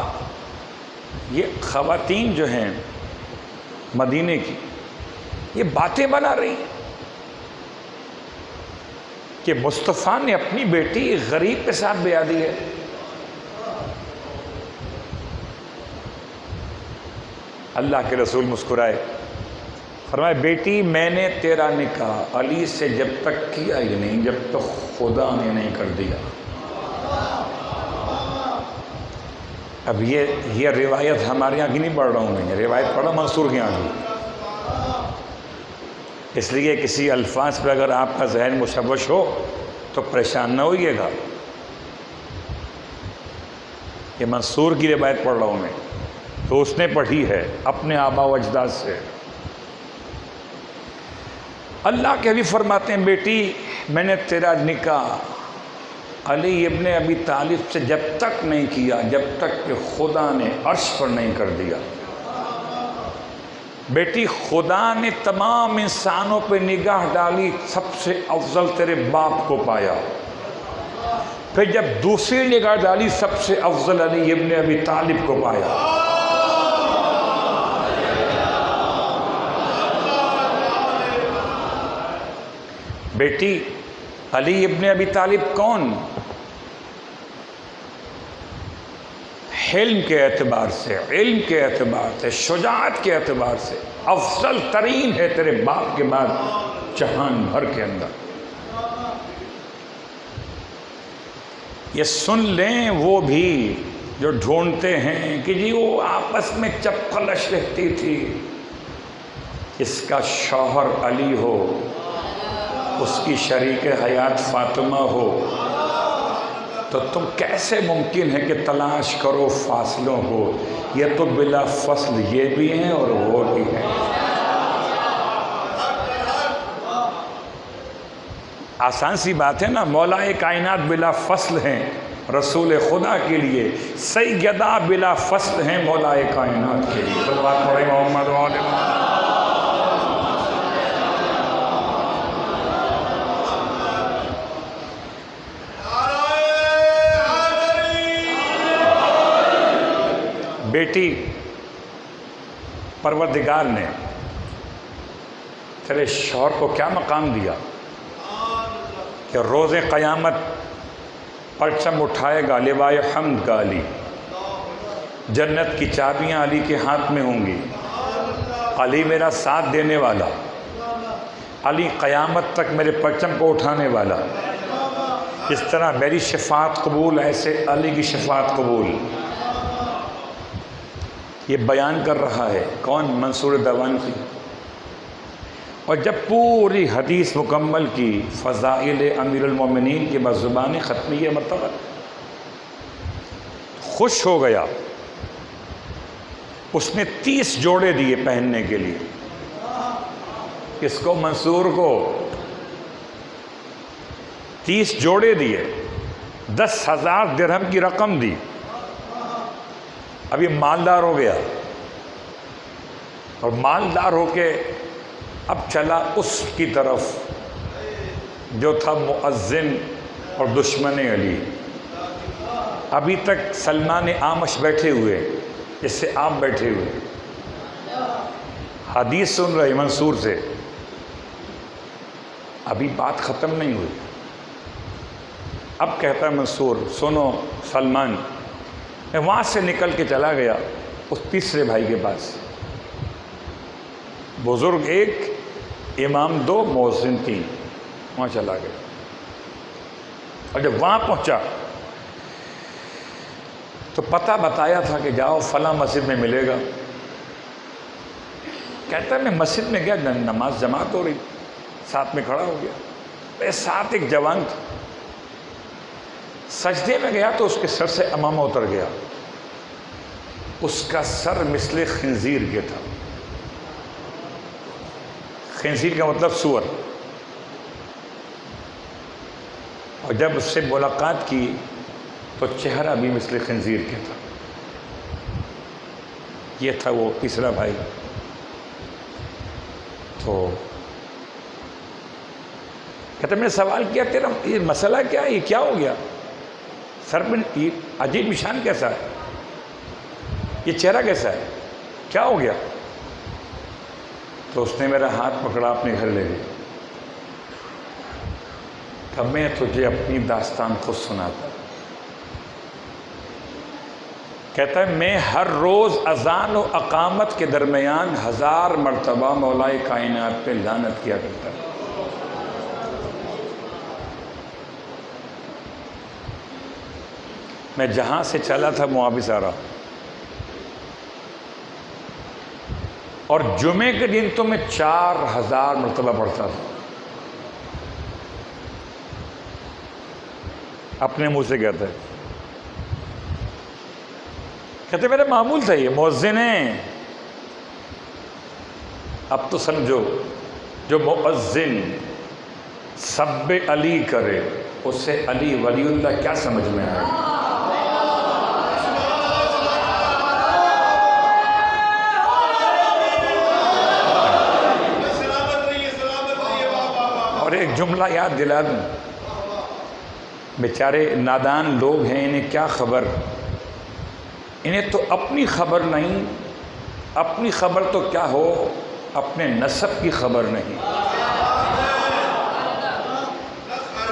یہ خواتین جو ہیں مدینے کی یہ باتیں بنا رہی ہیں کہ مصطفیٰ نے اپنی بیٹی غریب کے ساتھ بیاہ دی ہے. اللہ کے رسول مسکرائے، فرمائے بیٹی میں نے تیرا نکاح علی سے جب تک کیا ہی نہیں جب تک خدا نے نہیں کر دیا. اب یہ روایت ہمارے یہاں کی نہیں پڑھ رہا ہوں میں، روایت پڑھا منصور کے یہاں کی. اس لیے کسی الفاظ پہ اگر آپ کا ذہن مشوش ہو تو پریشان نہ ہوئیے گا. یہ منصور کی روایت پڑھ رہا ہوں میں، تو اس نے پڑھی ہے اپنے آبا و اجداد سے. اللہ کے بھی فرماتے ہیں بیٹی میں نے تیرا نکاح علی ابن ابی طالب سے جب تک نہیں کیا جب تک کہ خدا نے عرش پر نہیں کر دیا. بیٹی خدا نے تمام انسانوں پہ نگاہ ڈالی، سب سے افضل تیرے باپ کو پایا. پھر جب دوسری نگاہ ڈالی سب سے افضل علی ابن ابی طالب کو پایا. بیٹی علی ابن ابی طالب کون؟ حلم کے اعتبار سے، علم کے اعتبار سے، شجاعت کے اعتبار سے افضل ترین ہے تیرے باپ کے بعد جہان بھر کے اندر. یہ سن لیں وہ بھی جو ڈھونڈتے ہیں کہ جی وہ آپس میں چپقلش رہتی تھی. اس کا شوہر علی ہو، اس کی شریک حیات فاطمہ ہو، تو تم کیسے ممکن ہے کہ تلاش کرو فاصلوں کو؟ یہ تو بلا فصل یہ بھی ہیں اور وہ بھی ہیں. آسان سی بات ہے نا، مولا کائنات بلا فصل ہیں رسول خدا کے لیے، سیدہ بلا فصل ہیں مولا کائنات کے لیے. صلوات پڑھیں محمد و آل محمد. بیٹی پروردگار نے تیرے شوہر کو کیا مقام دیا کہ روز قیامت پرچم اٹھائے گا لوائے حمد کا علی. جنت کی چابیاں علی کے ہاتھ میں ہوں گی. علی میرا ساتھ دینے والا، علی قیامت تک میرے پرچم کو اٹھانے والا. اس طرح میری شفاعت قبول، ایسے علی کی شفاعت قبول. یہ بیان کر رہا ہے کون؟ منصور دیوان کی. اور جب پوری حدیث مکمل کی فضائل امیر المومنین کی بزبان ختمیہ مرتبہ خوش ہو گیا. اس نے 30 جوڑے دیے پہننے کے لیے. کس کو؟ منصور کو 30 جوڑے دیے، 10,000 درہم کی رقم دی. اب یہ مالدار ہو گیا، اور مالدار ہو کے اب چلا اس کی طرف جو تھا مؤذن اور دشمن علی. ابھی تک سلمان عامش بیٹھے ہوئے جیسے آپ بیٹھے ہوئے، حدیث سن رہے منصور سے. ابھی بات ختم نہیں ہوئی. اب کہتا ہے منصور سنو سلمان. میں وہاں سے نکل کے چلا گیا اس تیسرے بھائی کے پاس. بزرگ 1، امام 2، مؤذن 3. وہاں چلا گیا. اور جب وہاں پہنچا تو پتہ بتایا تھا کہ جاؤ فلاں مسجد میں ملے گا. کہتا ہے میں مسجد میں گیا، نماز جماعت ہو رہی، ساتھ میں کھڑا ہو گیا. میرے ساتھ ایک جوان تھا. سجدے میں گیا تو اس کے سر سے امامہ اتر گیا. اس کا سر مثل خنزیر کے تھا. خنزیر کا مطلب سور. اور جب اس سے ملاقات کی تو چہرہ بھی مثل خنزیر کے تھا. یہ تھا وہ تیسرا بھائی. تو کہتے میں نے سوال کیا تیرا یہ مسئلہ کیا ہے، یہ کیا ہو گیا؟ سر میں یہ عجیب نشان کیسا ہے؟ یہ چہرہ کیسا ہے؟ کیا ہو گیا؟ تو اس نے میرا ہاتھ پکڑا، اپنے گھر لے گئی. اب میں تجھے اپنی داستان خود سناتا. کہتا ہے میں ہر روز اذان و اقامت کے درمیان 1000 مرتبہ مولائے کائنات پہ لعنت کیا کرتا. میں جہاں سے چلا تھا میں واپس آ رہا. اور جمعے کے دن تو میں 4000 مرتبہ پڑھتا تھا. اپنے منہ سے کہتا ہے. کہتے میرا معمول تھا، یہ مؤذن ہیں. اب تو سمجھو جو مؤذن سب علی کرے اسے علی ولی اللہ کیا سمجھ میں آئے. اور ایک جملہ یاد دلا دوں، بیچارے نادان لوگ ہیں، انہیں کیا خبر، انہیں تو اپنی خبر نہیں. اپنی خبر تو کیا ہو، اپنے نسب کی خبر نہیں.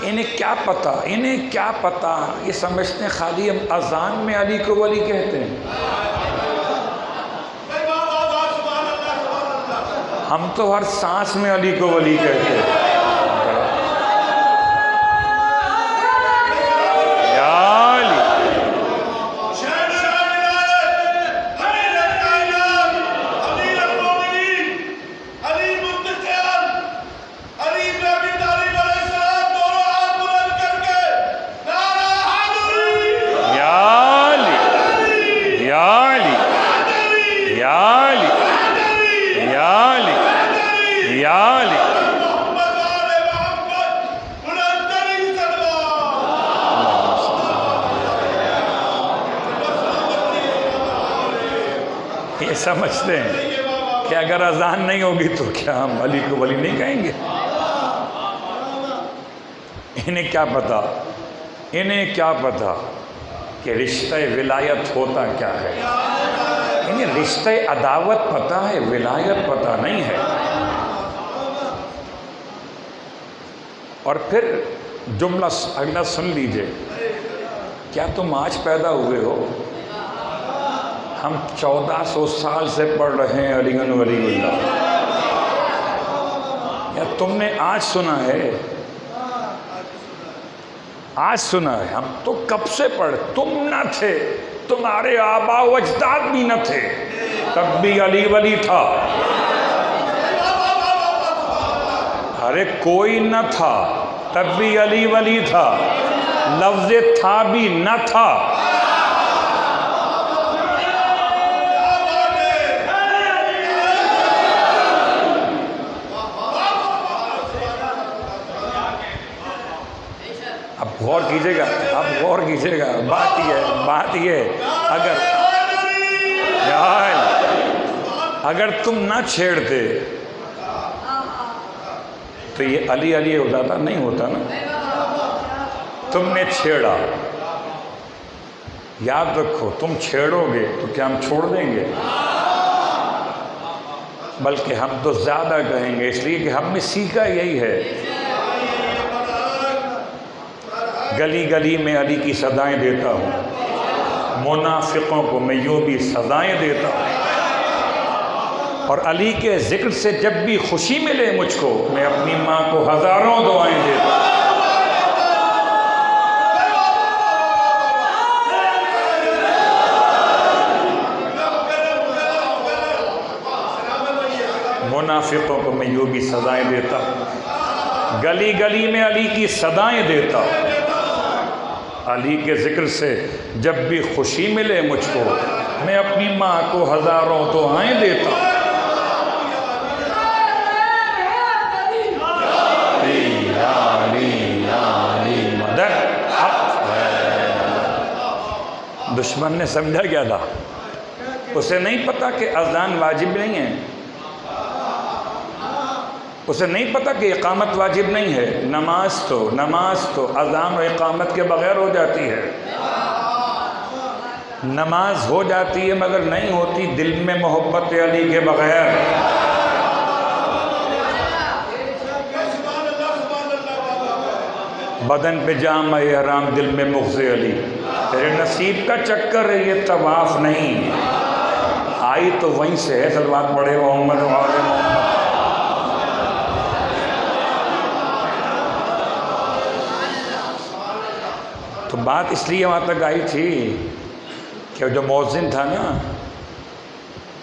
انہیں کیا پتہ، انہیں کیا پتہ. یہ سمجھتے ہیں خالی ہم اذان میں علی کو ولی کہتے ہیں. ہم تو ہر سانس میں علی کو ولی کہتے ہیں. یہ سمجھتے ہیں کہ اگر اذان نہیں ہوگی تو کیا ہم علی کو ولی نہیں کہیں گے. انہیں کیا پتا، انہیں کیا پتا کہ رشتہ ولایت ہوتا کیا ہے. انہیں رشتہ عداوت پتا ہے، ولایت پتا نہیں ہے. اور پھر جملہ اگلا سن لیجئے. کیا تم آج پیدا ہوئے ہو؟ ہم 1400 سال سے پڑھ رہے ہیں علی گڑھ ولی اللہ. یا تم نے آج سنا ہے؟ آج سنا ہے. ہم تو کب سے پڑھ، تم نہ تھے، تمہارے آباء و اجداد بھی نہ تھے، تب بھی علی ولی تھا. ارے کوئی نہ تھا تب بھی علی ولی تھا. لفظ تھا بھی نہ تھا. اب غور کیجئے گا، اب غور کیجئے گا. بات یہ اگر تم نہ چھیڑتے تو یہ علی علی ہو جاتا نہیں ہوتا نا. تم نے چھیڑا. یاد رکھو تم چھیڑو گے تو کیا ہم چھوڑ دیں گے؟ بلکہ ہم تو زیادہ کہیں گے، اس لیے کہ ہم نے سیکھا یہی ہے. گلی گلی میں علی کی صدائیں دیتا ہوں، منافقوں کو میں یوں بھی سزائیں دیتا ہوں. اور علی کے ذکر سے جب بھی خوشی ملے مجھ کو، میں اپنی ماں کو ہزاروں دعائیں دیتا ہوں. منافقوں کو میں یوں بھی سزائیں دیتا ہوں. گلی گلی میں علی کی صدائیں دیتا ہوں. علی کے ذکر سے جب بھی خوشی ملے مجھ کو، میں اپنی ماں کو ہزاروں دعائیں دیتا ہوں. دشمن نے سمجھا کیا تھا؟ اسے نہیں پتا کہ اذان واجب نہیں ہے. اسے نہیں پتا کہ اقامت واجب نہیں ہے. نماز تو اذان و اقامت کے بغیر ہو جاتی ہے. نماز ہو جاتی ہے مگر نہیں ہوتی دل میں محبت علی کے بغیر. بدن پہ جامع احرام دل میں مغز علی. تیرے نصیب کا چکر ہے یہ طواف نہیں. آئی تو وہیں سے ہے. صلوات پڑھے محمد و آل محمد. تو بات اس لیے وہاں تک آئی تھی کہ جو مؤذن تھا نا،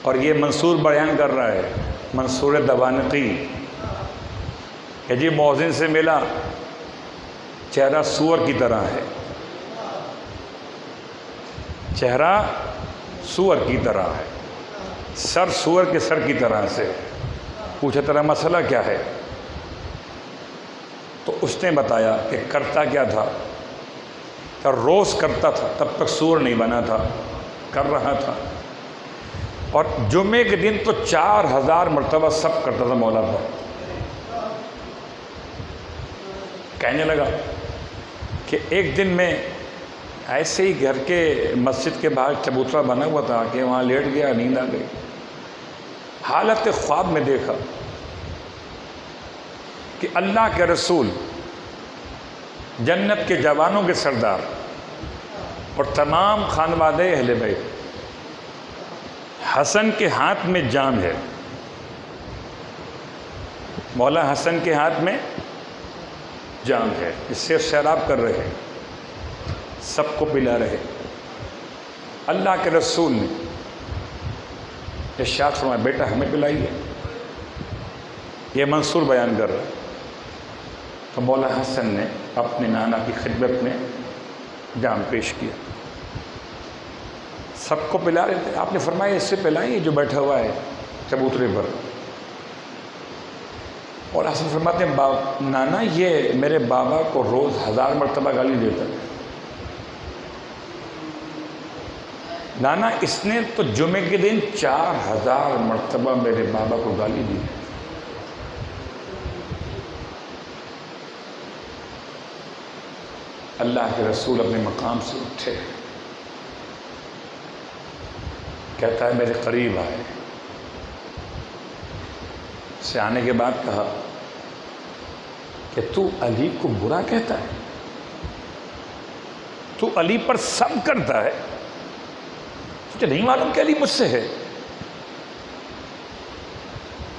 اور یہ منصور بیان کر رہا ہے، منصور دوانقی، کہ جی مؤذن سے ملا، چہرہ سور کی طرح ہے، چہرہ سور کی طرح ہے، سر سور کے سر کی طرح سے. پوچھا تیرا مسئلہ کیا ہے؟ تو اس نے بتایا کہ کرتا کیا تھا، کہ روز کرتا تھا، تب تک سور نہیں بنا تھا، کر رہا تھا، اور جمعے کے دن تو 4000 مرتبہ سب کرتا تھا مولا پر. کہنے لگا کہ ایک دن میں ایسے ہی گھر کے مسجد کے باہر چبوترا بنا ہوا تھا کہ وہاں لیٹ گیا، نیند آ گئی. حالت خواب میں دیکھا کہ اللہ کے رسول، جنت کے جوانوں کے سردار اور تمام خانوادہ اہل بیت، حسن کے ہاتھ میں جام ہے. مولا حسن کے ہاتھ میں جام ہے، اس سے سیراب کر رہے، سب کو پلا رہے. اللہ کے رسول نے ارشاد فرمایا بیٹا ہمیں پلائیے. یہ منصور بیان کر رہا ہے. تو مولا حسن نے اپنے نانا کی خدمت میں جام پیش کیا. سب کو پلا رہے تھے. آپ نے فرمایا اس سے پلائیے جو بیٹھا ہوا ہے چبوترے پر. اور حسن فرماتے ہیں نانا یہ میرے بابا کو روز 1000 مرتبہ گالی دیتا ہے. نانا اس نے تو جمعے کے دن 4000 مرتبہ میرے بابا کو گالی دی. اللہ کے رسول اپنے مقام سے اٹھے، کہتا ہے میرے قریب آئے. سے آنے کے بعد کہا کہ تو علی کو برا کہتا ہے، تو علی پر سب کرتا ہے، تجھے نہیں معلوم کہ علی مجھ سے ہے؟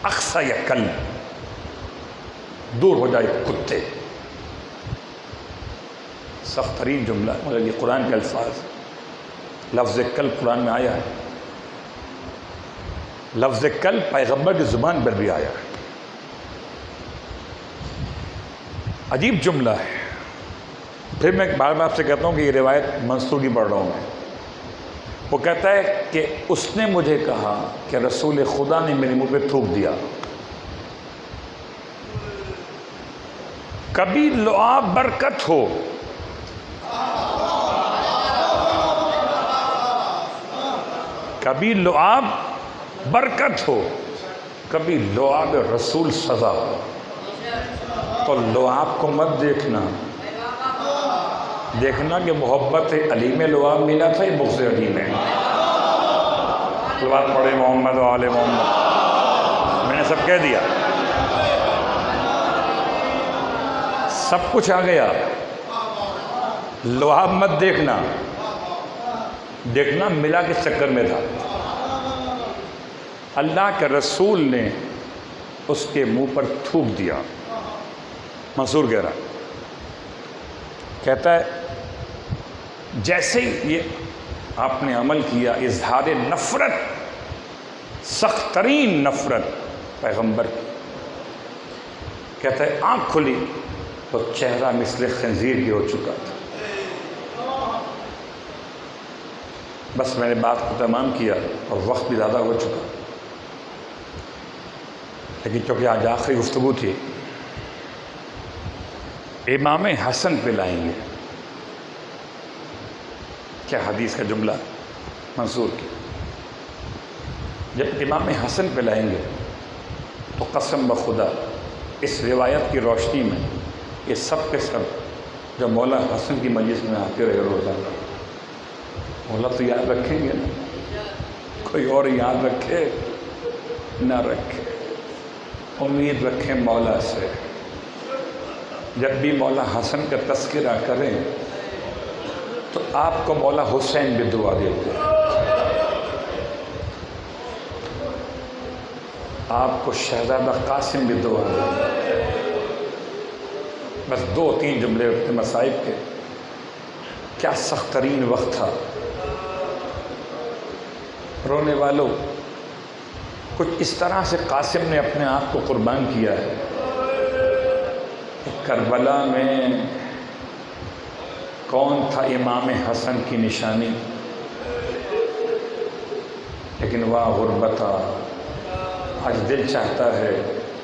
اقصا یا کل، دور ہو جائے کتے. سخت ترین جملہ مگر یہ قرآن کے الفاظ. لفظ کل قرآن میں آیا ہے، لفظ کل پیغمبر کی زبان پر بھی آیا ہے. عجیب جملہ ہے. پھر میں بار بار آپ سے کہتا ہوں کہ یہ روایت منصور کی پڑھ رہا ہوں میں. وہ کہتا ہے کہ اس نے مجھے کہا کہ رسول خدا نے میرے منہ پہ تھوک دیا. کبھی لعاب برکت ہو، کبھی لعاب برکت ہو، کبھی لعاب رسول سزا ہو. تو لعاب کو مت دیکھنا، دیکھنا کہ محبت علی میں لعاب ملا تھا یا بغض علی میں. بات پڑھے محمد و آل محمد. میں نے سب کہہ دیا، سب کچھ آ گیا. لعاب مت دیکھنا، دیکھنا ملا کس چکر میں تھا. اللہ کے رسول نے اس کے منہ پر تھوک دیا. منصور کہہ رہا، کہتا ہے جیسے ہی یہ آپ نے عمل کیا، اظہار نفرت، سخت ترین نفرت پیغمبر کی. کہتا ہے آنکھ کھلی تو چہرہ مثل خنزیر کی ہو چکا تھا. بس میں نے بات کو تمام کیا اور وقت بھی زیادہ ہو چکا، لیکن چونکہ آج آخری گفتگو تھی. امام حسن پہ لائیں گے. کیا حدیث کا جملہ منصور کی. جب امام حسن پہ لائیں گے تو قسم بخدا اس روایت کی روشنی میں یہ سب کے سب جو مولا حسن کی مجلس میں آتے رہے روزانہ، مولا تو یاد رکھیں گے نا، کوئی اور یاد رکھے نہ رکھے، امید رکھیں مولا سے۔ جب بھی مولا حسن کا تذکرہ کریں تو آپ کو مولا حسین بھی دعا دیتے ہیں، آپ کو شہزادہ قاسم بھی دعا دیتے ہیں۔ بس 2-3 جملے رکھتے مصائب کے۔ کیا سخت ترین وقت تھا، رونے والوں، کچھ اس طرح سے قاسم نے اپنے آپ کو قربان کیا ہے۔ کربلا میں کون تھا امام حسن کی نشانی، لیکن واہ غربتا، آج دل چاہتا ہے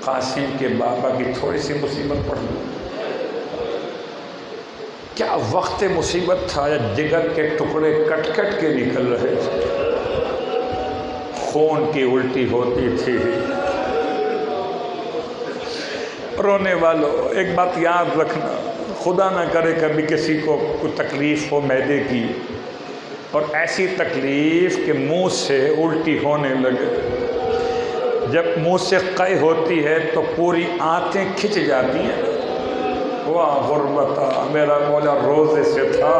قاسم کے بابا کی تھوڑی سی مصیبت پڑ گئی۔ کیا وقت مصیبت تھا، جگر کے ٹکڑے کٹ کٹ کے نکل رہے تھے، خون کی الٹی ہوتی تھی۔ رونے والوں، ایک بات یاد رکھنا، خدا نہ کرے کبھی کسی کو کوئی تکلیف ہو معدے کی، اور ایسی تکلیف کہ منہ سے الٹی ہونے لگے۔ جب منہ سے قے ہوتی ہے تو پوری آنتیں کھنچ جاتی ہیں۔ واہ غربتا، میرا مولا روزے سے تھا،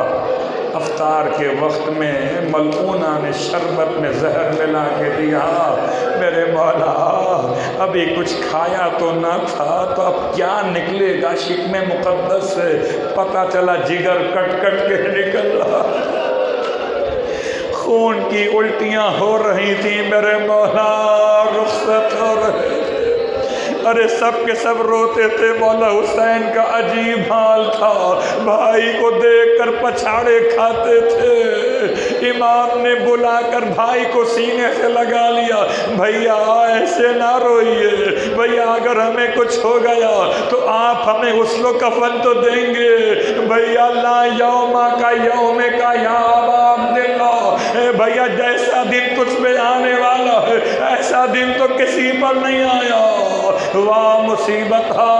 افطار کے وقت میں ملعونہ نے شربت میں زہر ملا کے دیا۔ میرے مولا ابھی کچھ کھایا تو نہ تھا، تو اب کیا نکلے گا شکم مقدس سے؟ پتہ چلا جگر کٹ کٹ کے نکل رہا، خون کی الٹیاں ہو رہی تھیں۔ میرے مولا رخصت ہو رہے تھے، ارے سب کے سب روتے تھے۔ مولا حسین کا عجیب حال تھا، بھائی کو دیکھ کر پچھاڑے کھاتے تھے۔ امام نے بلا کر بھائی کو سینے سے لگا لیا، بھیا ایسے نہ روئیے، بھیا اگر ہمیں کچھ ہو گیا تو آپ ہمیں غسل و کفن تو دیں گے۔ بھیا لا یوم کا یوم کا یا ابا عبداللہ، بھیا جیسا دن تجھ پہ آنے والا ہے ایسا دن تو کسی پر نہیں آیا۔ واہ مصیبت ہا،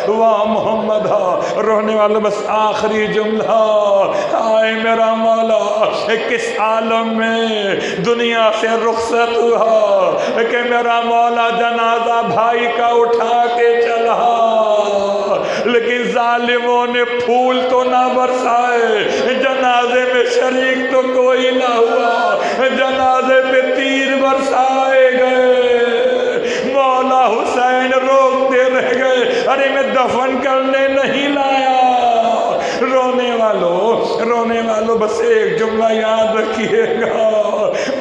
واہ محمد ہا۔ رونے والوں، بس آخری جملہ، آئے میرا مولا کس عالم میں دنیا سے رخصت ہوا کہ میرا مولا جنازہ بھائی کا اٹھا کے چلا، لیکن ظالموں نے پھول تو نہ برسائے، جنازے میں شریک تو کوئی نہ ہوا، جنازے پہ تیر برسائے گئے۔ مولا حسین روکتے رہ گئے، ارے میں دفن کرنے نہیں لایا۔ رونے والوں بس ایک جملہ یاد رکھیے گا،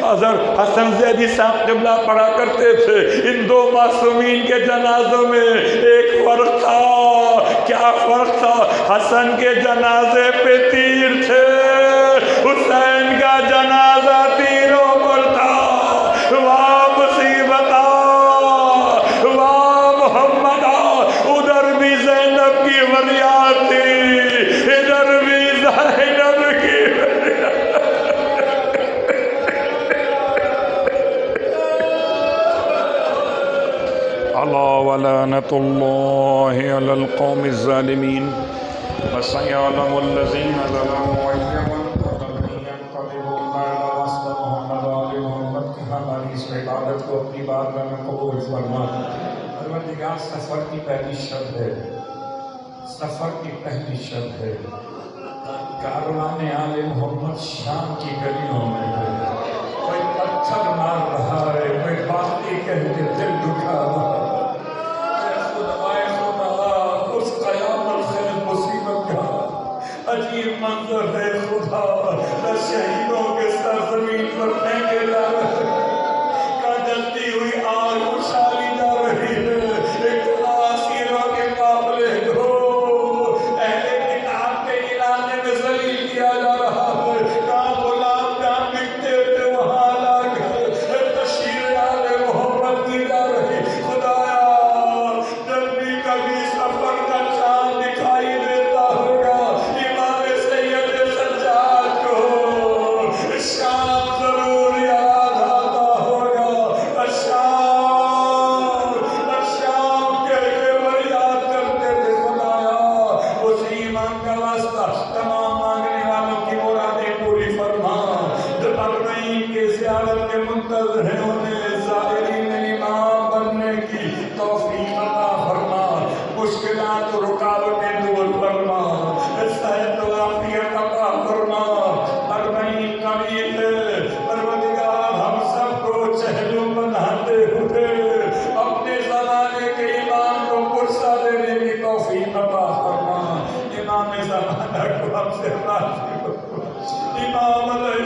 حضرت حسن زیدی صاحب جملہ پڑھا کرتے تھے، ان 2 معصومین کے جنازوں میں ایک فرق تھا۔ کیا فرق تھا؟ حسن کے جنازے پہ تیر تھے، حسین کا جنازہ تیروں پر تھا۔ واہ مصیبت، واہ محمد، ادھر بھی زینب کی فریاد تھی، ادھر بھی زینب کی الا ولعنۃ اللہ علی القوم الظالمین وسيعلم الذين ظلموا أي منقلب ينقلبون على عقبيه محمد وآل محمد کی ہماری اس عبادت کو اپنی بارگاہ میں قبول فرما۔ پروردگار سفر کی پہلی شب ہے، سفر کی پہلی شب ہے، کاروان آل محمد شام کی گلیوں میں ہے، کوئی پتھر مار رہا ہے، کوئی باقی کہہ کے دل دکھا رہا ہے۔ اس قیام الخیل مصیبت کا عجیب منظر ہے خدا، شہیدوں کے سر زمین پر پھینکے جا رہے ہیں، کا جلتی ہوئی آگ اچھالی جا رہی ہے، ایک اسیروں کے قافلے کو اہل کتاب کے علاقے میں ذلیل کیا جا رہا ہے، کہاں غلام جان بکتے تھے وہاں لا کر تشہیر آل محمد کی سے راضی ہو۔ امام علیہ